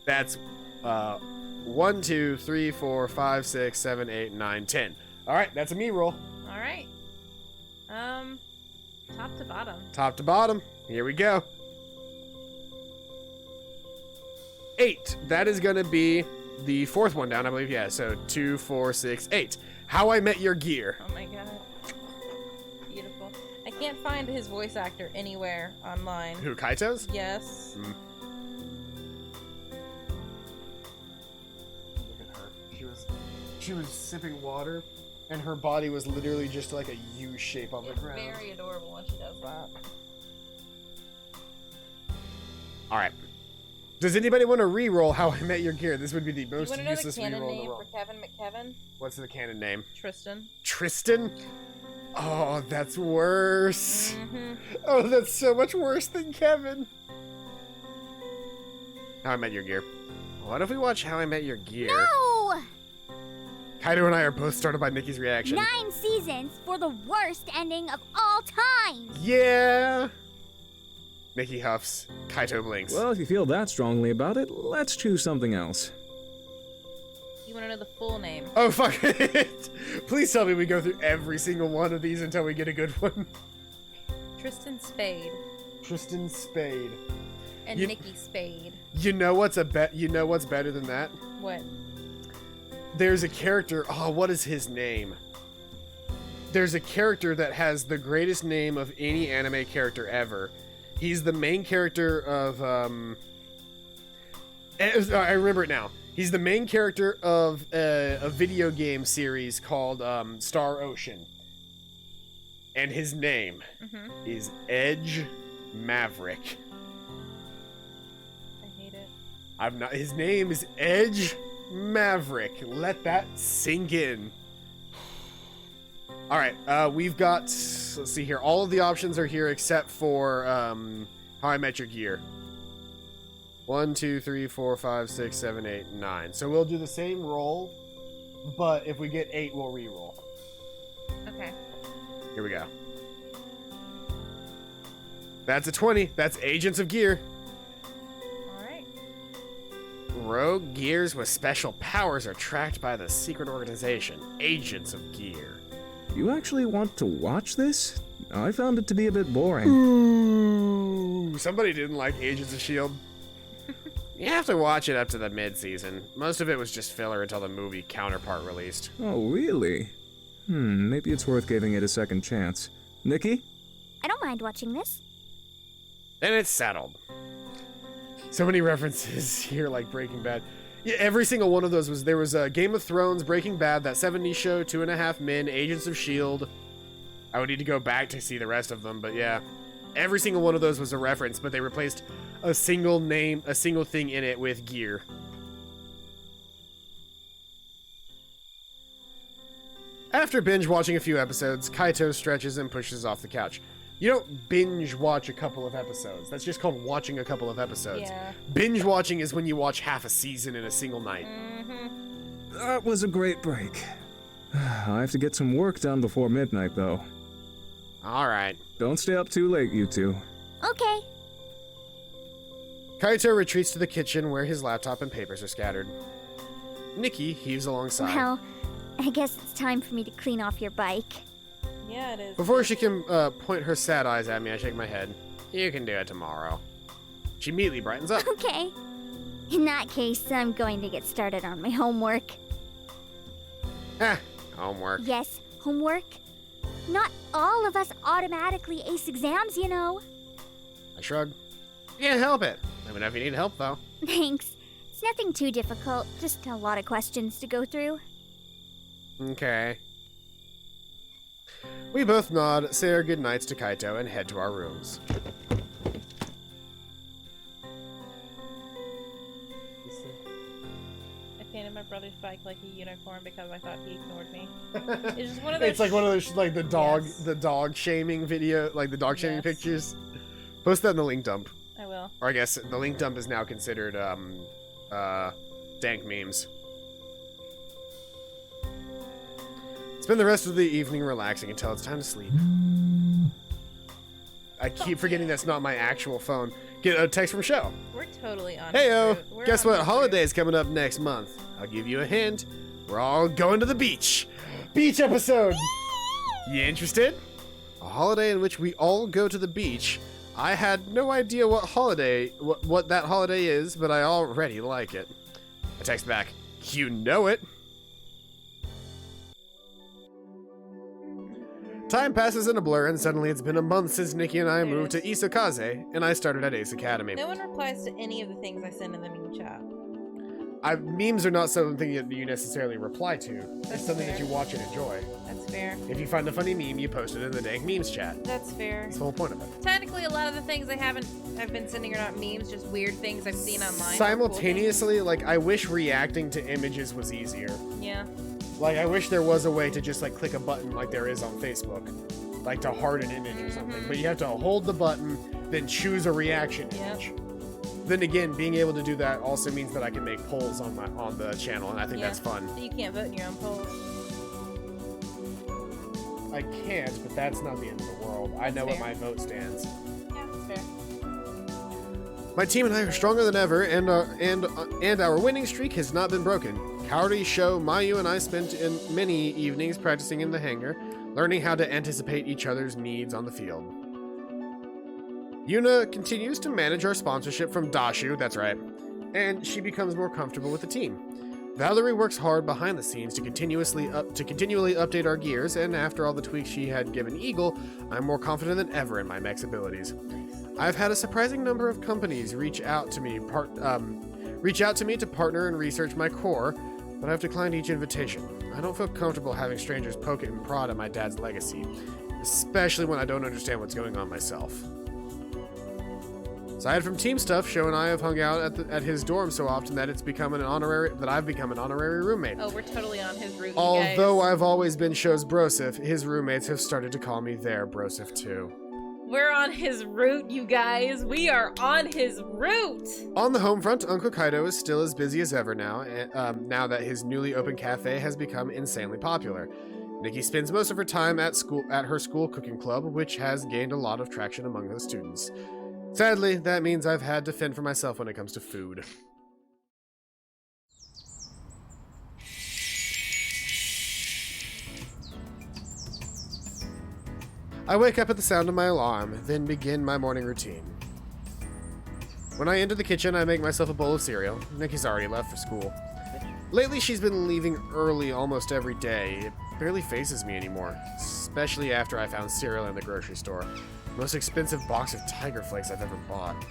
That's 1, 2, 3, 4, 5, 6, 7, 8, 9, 10. Alright, that's a me roll. Alright. Top to bottom. Top to bottom. Here we go. 8. That is going to be the fourth one down, I believe. Yeah, so 2, 4, 6, 8. How I Met Your Gear. Oh my god. Beautiful. I can't find his voice actor anywhere online. Who, Kaito's? Yes. Look at her. She was sipping water, and her body was literally just like a U shape on the ground. It's very adorable when she does that. Alright. Does anybody want to re-roll How I Met Your Gear? This would be the most You want to know the useless canon re-roll in the name world. for Kevin McKevin? What's the canon name? Tristan. Tristan? Oh, that's worse. Mm-hmm. Oh, that's so much worse than Kevin. How I Met Your Gear. What if we watch How I Met Your Gear? No! Kaido and I are both started by Nikki's reaction. 9 seasons for the worst ending of all time! Yeah! Nikki huffs. Kaito blinks. Well, if you feel that strongly about it, let's choose something else. You want to know the full name? Oh, fuck it! Please tell me we go through every single one of these until we get a good one. Tristan Spade. Tristan Spade. And Nikki Spade. You know what's You know what's better than that? What? There's a character. Oh, what is his name? There's a character that has the greatest name of any anime character ever. He's the main character of I remember it now. He's the main character of a video game series called Star Ocean. And his name is Edge Maverick. I hate it. His name is Edge Maverick. Let that sink in. All right, we've got, let's see here. All of the options are here except for How I Met Your Gear. 1, 2, 3, 4, 5, 6, 7, 8, 9. So we'll do the same roll, but if we get 8, we'll re-roll. Okay. Here we go. That's a 20. That's Agents of Gear. Alright. Rogue gears with special powers are tracked by the secret organization, Agents of Gear. You actually want to watch this? I found it to be a bit boring. Ooh, somebody didn't like Agents of S.H.I.E.L.D. You have to watch it up to the mid-season. Most of it was just filler until the movie counterpart released. Oh, really? Maybe it's worth giving it a second chance. Nikki? I don't mind watching this. Then it's settled. So many references here, like Breaking Bad. Yeah, every single one of those was, there was Game of Thrones, Breaking Bad, That 70s Show, 2.5 Men, Agents of S.H.I.E.L.D. I would need to go back to see the rest of them, but yeah. Every single one of those was a reference, but they replaced a single name, a single thing in it with gear. After binge watching a few episodes, Kaito stretches and pushes off the couch. You don't binge watch a couple of episodes. That's just called watching a couple of episodes. Yeah. Binge watching is when you watch half a season in a single night. That was a great break. I have to get some work done before midnight, though. All right. Don't stay up too late, you two. Okay. Kaito retreats to the kitchen where his laptop and papers are scattered. Nikki heaves alongside. Well, I guess it's time for me to clean off your bike. Yeah, it is. Before she can point her sad eyes at me, I shake my head. You can do it tomorrow. She immediately brightens up. Okay. In that case, I'm going to get started on my homework. Homework. Yes, homework. Not all of us automatically ace exams, you know. I shrug. Can't help it. Let me know if you need help, though. Thanks. It's nothing too difficult, just a lot of questions to go through. Okay. We both nod, say our goodnights to Kaito, and head to our rooms. I painted my brother's bike like a unicorn because I thought he ignored me. It's just one of those. It's like one of those, like the dog, Yes. the dog shaming video, like the dog shaming Yes. pictures. Post that in the link dump. I will. Or I guess the link dump is now considered, dank memes. Spend the rest of the evening relaxing until it's time to sleep. I keep forgetting that's not my actual phone. Get a text from Shell. We're totally on. Heyo! his route. We're Guess on what? his Holiday's coming up next month. I'll give you a hint. We're all going to the beach. Beach episode! You interested? A holiday in which we all go to the beach. I had no idea what that holiday is, but I already like it. I text back, you know it. Time passes in a blur, and suddenly it's been a month since Nikki and I There it moved to is. Isokaze, and I started at Ace Academy. No one replies to any of the things I send in the meme chat. Memes are not something that you necessarily reply to. That's It's something fair. that you watch and enjoy. That's fair. If you find a funny meme, you post it in the dank memes chat. That's fair. That's the whole point of it. Technically, a lot of the things I've been sending are not memes, just weird things I've seen online. Simultaneously, like, I wish reacting to images was easier. Cool things. Yeah. Like, I wish there was a way to just, like, click a button like there is on Facebook. Like, to heart an image or something. But you have to hold the button, then choose a reaction image. Then again, being able to do that also means that I can make polls on the channel, and I think that's fun. You can't vote in your own polls. I can't, but that's not the end of the world. I know what fair. my vote stands. Yeah, that's fair. My team and I are stronger than ever, and our winning streak has not been broken. Kaori, Sho, Mayu, and I spent many evenings practicing in the hangar, learning how to anticipate each other's needs on the field. Yuna continues to manage our sponsorship from Dashu, that's right, and she becomes more comfortable with the team. Valerie works hard behind the scenes to continually update our gears, and after all the tweaks she had given Eagle, I'm more confident than ever in my mech's abilities. I've had a surprising number of companies reach out to me to partner and research my core, but I've declined each invitation. I don't feel comfortable having strangers poke and prod at my dad's legacy, especially when I don't understand what's going on myself. Aside from team stuff, Sho and I have hung out at his dorm so often that I've become an honorary roommate. Oh, we're totally on his route. Although I've always been Sho's brosif, his roommates have started to call me their brosif too. We're on his route, you guys. We are on his route. On the home front, Uncle Kaido is still as busy as ever now, now that his newly opened cafe has become insanely popular. Nikki spends most of her time at her school cooking club, which has gained a lot of traction among the students. Sadly, that means I've had to fend for myself when it comes to food. I wake up at the sound of my alarm, then begin my morning routine. When I enter the kitchen, I make myself a bowl of cereal. Nikki's already left for school. Lately, she's been leaving early almost every day. It barely phases me anymore, especially after I found cereal in the grocery store. Most expensive box of Tiger Flakes I've ever bought.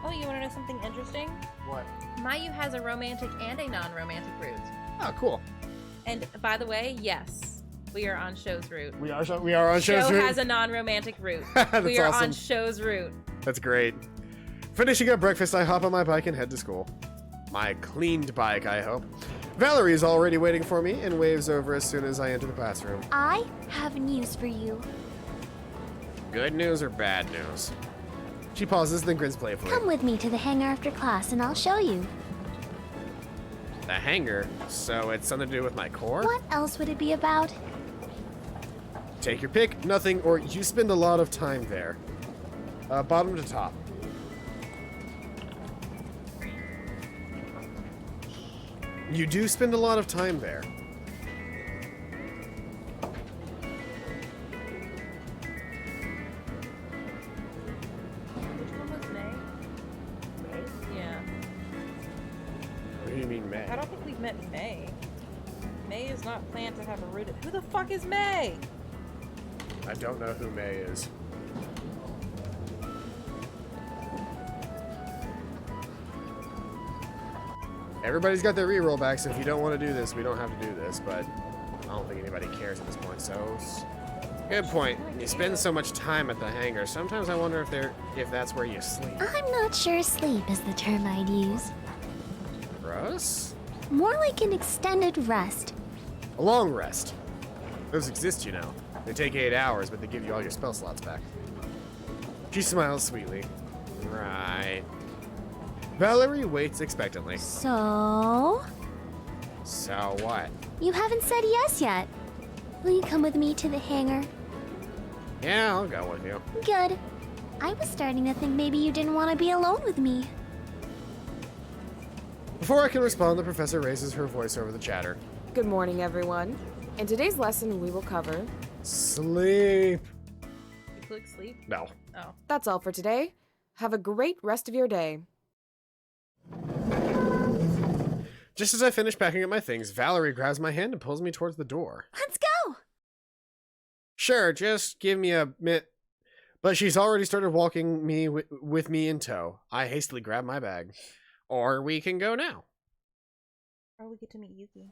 Oh, you want to know something interesting? What? Mayu has a romantic and a non-romantic route. Oh, cool. And by the way, yes, we are on Sho's route. We are on Sho's Sho route. has a non-romantic route. That's We are awesome. on Sho's route. That's great. Finishing up breakfast, I hop on my bike and head to school. My cleaned bike, I hope. Valerie is already waiting for me and waves over as soon as I enter the classroom. I have news for you. Good news or bad news? She pauses, then grins playfully. Come with me to the hangar after class and I'll show you. The hangar? So it's something to do with my core? What else would it be about? Take your pick, nothing, or you spend a lot of time there. Bottom to top. You do spend a lot of time there. Which one was May? May? Yeah. What do you mean May? I don't think we've met May. May is not planned to have a route. Who the fuck is May? I don't know who May is. Everybody's got their reroll back, so if you don't want to do this, we don't have to do this, but I don't think anybody cares at this point, so... Good point. You spend so much time at the hangar, sometimes I wonder if that's where you sleep. I'm not sure sleep is the term I'd use. Gross? More like an extended rest. A long rest. Those exist, you know. They take 8 hours, but they give you all your spell slots back. She smiles sweetly. Right. Valerie waits expectantly. So? So what? You haven't said yes yet. Will you come with me to the hangar? Yeah, I'll go with you. Good. I was starting to think maybe you didn't want to be alone with me. Before I can respond, the professor raises her voice over the chatter. Good morning, everyone. In today's lesson, we will cover... Sleep. You click sleep? No. Oh. That's all for today. Have a great rest of your day. Just as I finish packing up my things, Valerie grabs my hand and pulls me towards the door. Let's go! Sure, just give me a minute. But she's already started walking me with me in tow. I hastily grab my bag. Or we can go now. Or we get to meet Yuki.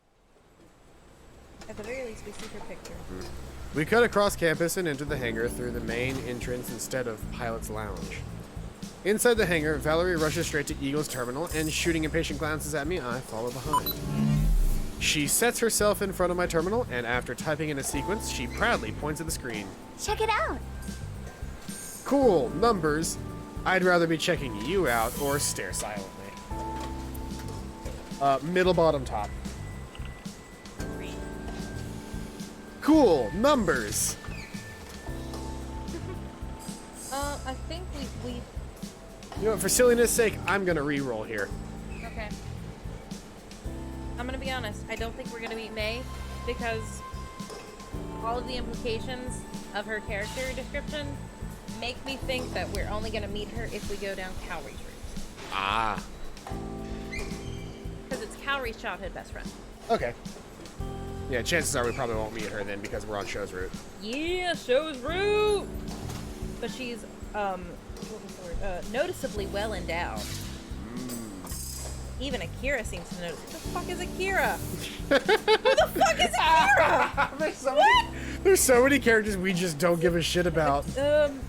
At the very least, we see her picture. We cut across campus and enter the hangar through the main entrance instead of Pilot's Lounge. Inside the hangar, Valerie rushes straight to Eagle's terminal, and shooting impatient glances at me, I follow behind. She sets herself in front of my terminal, and after typing in a sequence, she proudly points at the screen. Check it out! Cool, numbers. I'd rather be checking you out or stare silently. Middle, bottom, top. Cool, numbers. I think we You know what, for silliness sake, I'm gonna re-roll here. Okay. I'm gonna be honest, I don't think we're gonna meet May because all of the implications of her character description make me think that we're only gonna meet her if we go down Cowrie's route. Ah. Because it's Cowrie's childhood best friend. Okay. Yeah, chances are we probably won't meet her then because we're on Show's route. Yeah, Show's route! But she's, what was the word? Noticeably well endowed. Even Akira seems to notice. Who the fuck is Akira? Who the fuck is Akira? There's so many characters we just don't give a shit about.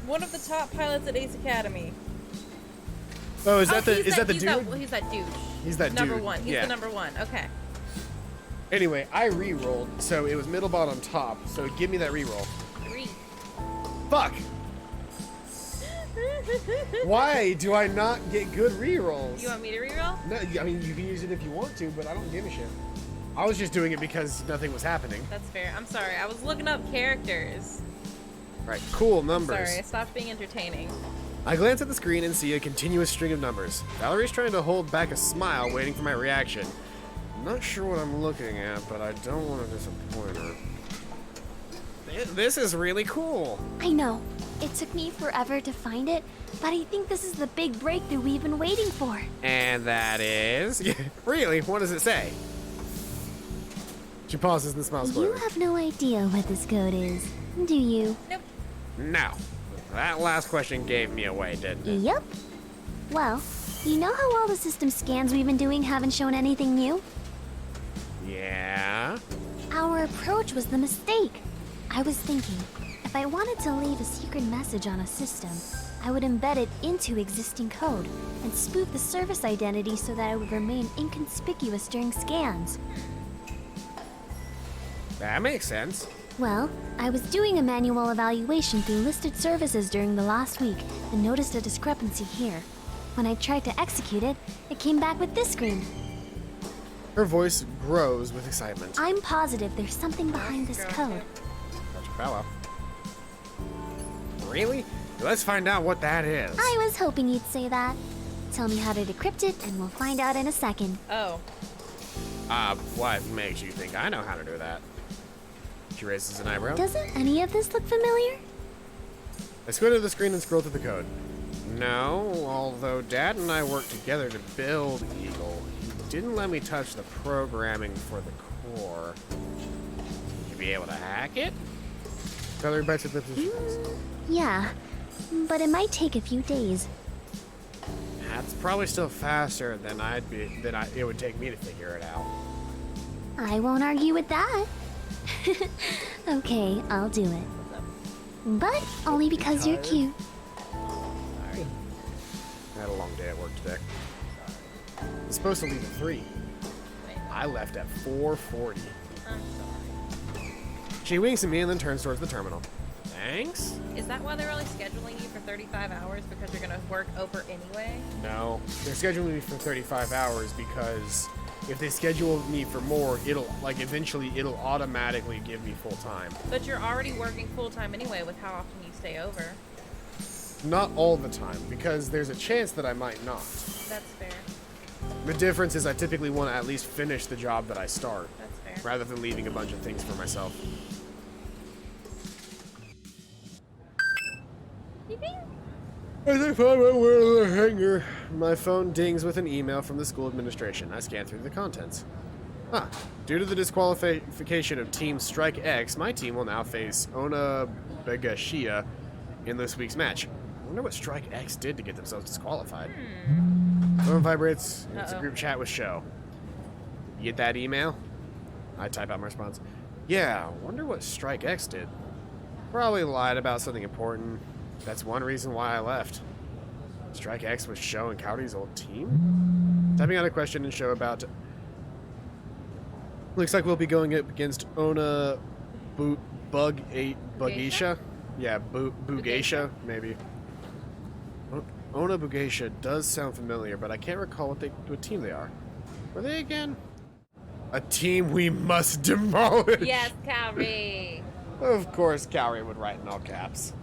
One of the top pilots at Ace Academy. Oh, is that the dude? He's that douche. He's that number dude. one. He's the number one. Okay. Anyway, I re-rolled, so it was middle, bottom, top. So give me that re-roll. 3. Fuck! Why do I not get good re-rolls? You want me to re-roll? No, I mean, you can use it if you want to, but I don't give a shit. I was just doing it because nothing was happening. That's fair. I'm sorry. I was looking up characters. Right, cool numbers. Sorry, I stopped being entertaining. I glance at the screen and see a continuous string of numbers. Valerie's trying to hold back a smile, waiting for my reaction. I'm not sure what I'm looking at, but I don't want to disappoint her. This is really cool. I know. It took me forever to find it, but I think this is the big breakthrough we've been waiting for. And that is... Really? What does it say? She pauses and smiles You slowly. have no idea what this code is, do you? Nope. No. That last question gave me away, didn't it? Yep. Well, you know how all the system scans we've been doing haven't shown anything new? Yeah? Our approach was the mistake. I was thinking, if I wanted to leave a secret message on a system, I would embed it into existing code and spoof the service identity so that it would remain inconspicuous during scans. That makes sense. Well, I was doing a manual evaluation through listed services during the last week and noticed a discrepancy here. When I tried to execute it, it came back with this screen. Her voice grows with excitement. I'm positive there's something behind this code. Gotcha, fella. Really? Let's find out what that is. I was hoping you'd say that. Tell me how to decrypt it and we'll find out in a second. Oh. What makes you think I know how to do that? She raises an eyebrow. Doesn't any of this look familiar? I squint at the screen and scroll through the code. No, although Dad and I worked together to build Eagle, he didn't let me touch the programming for the core. Would you be able to hack it? Valerie bites her lips and she thinks. Yeah, but it might take a few days. How That's probably still faster than it would take me to figure it out. I won't argue with that. Okay, I'll do it. But only because you're cute. Sorry. I had a long day at work today. I was supposed to leave at 3. I left at 4:40. I'm sorry. She winks at me and then turns towards the terminal. Thanks? Is that why they're only scheduling you for 35 hours? Because you're gonna work over anyway? No. They're scheduling me for 35 hours because if they schedule me for more, eventually it'll automatically give me full time. But you're already working full-time anyway with how often you stay over. Not all the time, because there's a chance that I might not. That's fair. The difference is I typically want to at least finish the job that I start, That's fair. rather than leaving a bunch of things for myself. As I find my way to the hangar, my phone dings with an email from the school administration. I scan through the contents. Due to the disqualification of Team Strike X, my team will now face Ona Begashia in this week's match. I wonder what Strike X did to get themselves disqualified. Phone vibrates. It's a group chat with Show. You get that email? I type out my response. Yeah, I wonder what Strike X did. Probably lied about something important. That's one reason why I left. Strike X was Show and Cowdy's old team? Typing out a question and Show about... Looks like we'll be going up against Ona Bugaisha? Yeah, Bugaisha, maybe. Ona Bugaisha does sound familiar, but I can't recall what team they are. Were they again? A team we must demolish! Yes, Cowrie! Of course, Cowrie would write in all caps.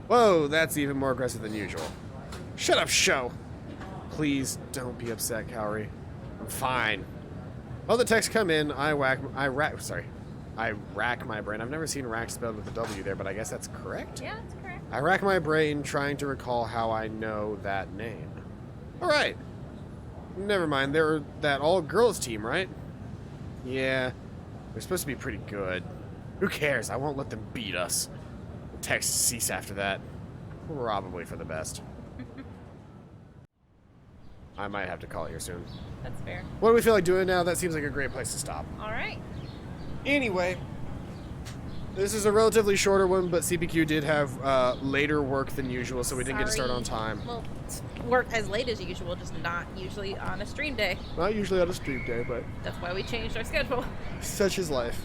Whoa, that's even more aggressive than usual. Shut up, Show! Please don't be upset, Cowrie. I'm fine. While the texts come in, I rack my brain. I've never seen rack spelled with a W there, but I guess that's correct? Yeah, that's correct. I rack my brain trying to recall how I know that name. Alright. Never mind, they're that all-girls team, right? Yeah. They're supposed to be pretty good. Who cares? I won't let them beat us. The texts cease after that. Probably for the best. I might have to call it here soon. That's fair. What do we feel like doing now? That seems like a great place to stop. Alright. Anyway, this is a relatively shorter one, but CPQ did have later work than usual, so we didn't get to start on time. Well, work as late as usual, just not usually on a stream day. Not usually on a stream day, but... That's why we changed our schedule. Such is life.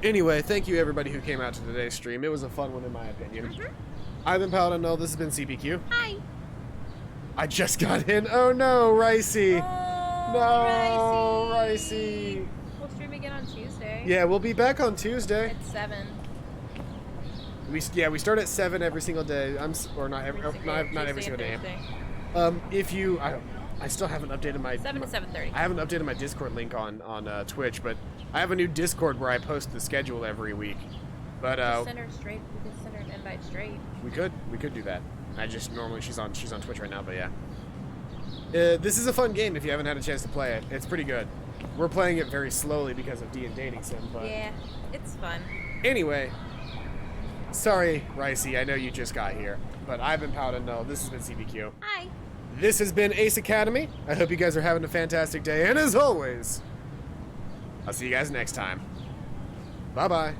Anyway, thank you everybody who came out to today's stream. It was a fun one in my opinion. I've been Paladin Null, this has been CPQ. Hi. I just got in. Oh no, Ricey. Oh, no, Ricey. We'll stream again on Tuesday. Yeah, we'll be back on Tuesday. At 7. We start at 7 every single day. Not every single day. If you, I still haven't updated my 7 to 7:30. I haven't updated my Discord link on Twitch, but I have a new Discord where I post the schedule every week. But Send her straight. We can send her an invite straight. We could do that. I just normally she's on Twitch right now, but yeah. This is a fun game if you haven't had a chance to play it. It's pretty good. We're playing it very slowly because of DnDating Sim, but yeah, it's fun. Anyway, sorry, Ricey, I know you just got here, but I've been Paladin Null. This has been CBQ. Hi. This has been Ace Academy. I hope you guys are having a fantastic day, and as always, I'll see you guys next time. Bye-bye.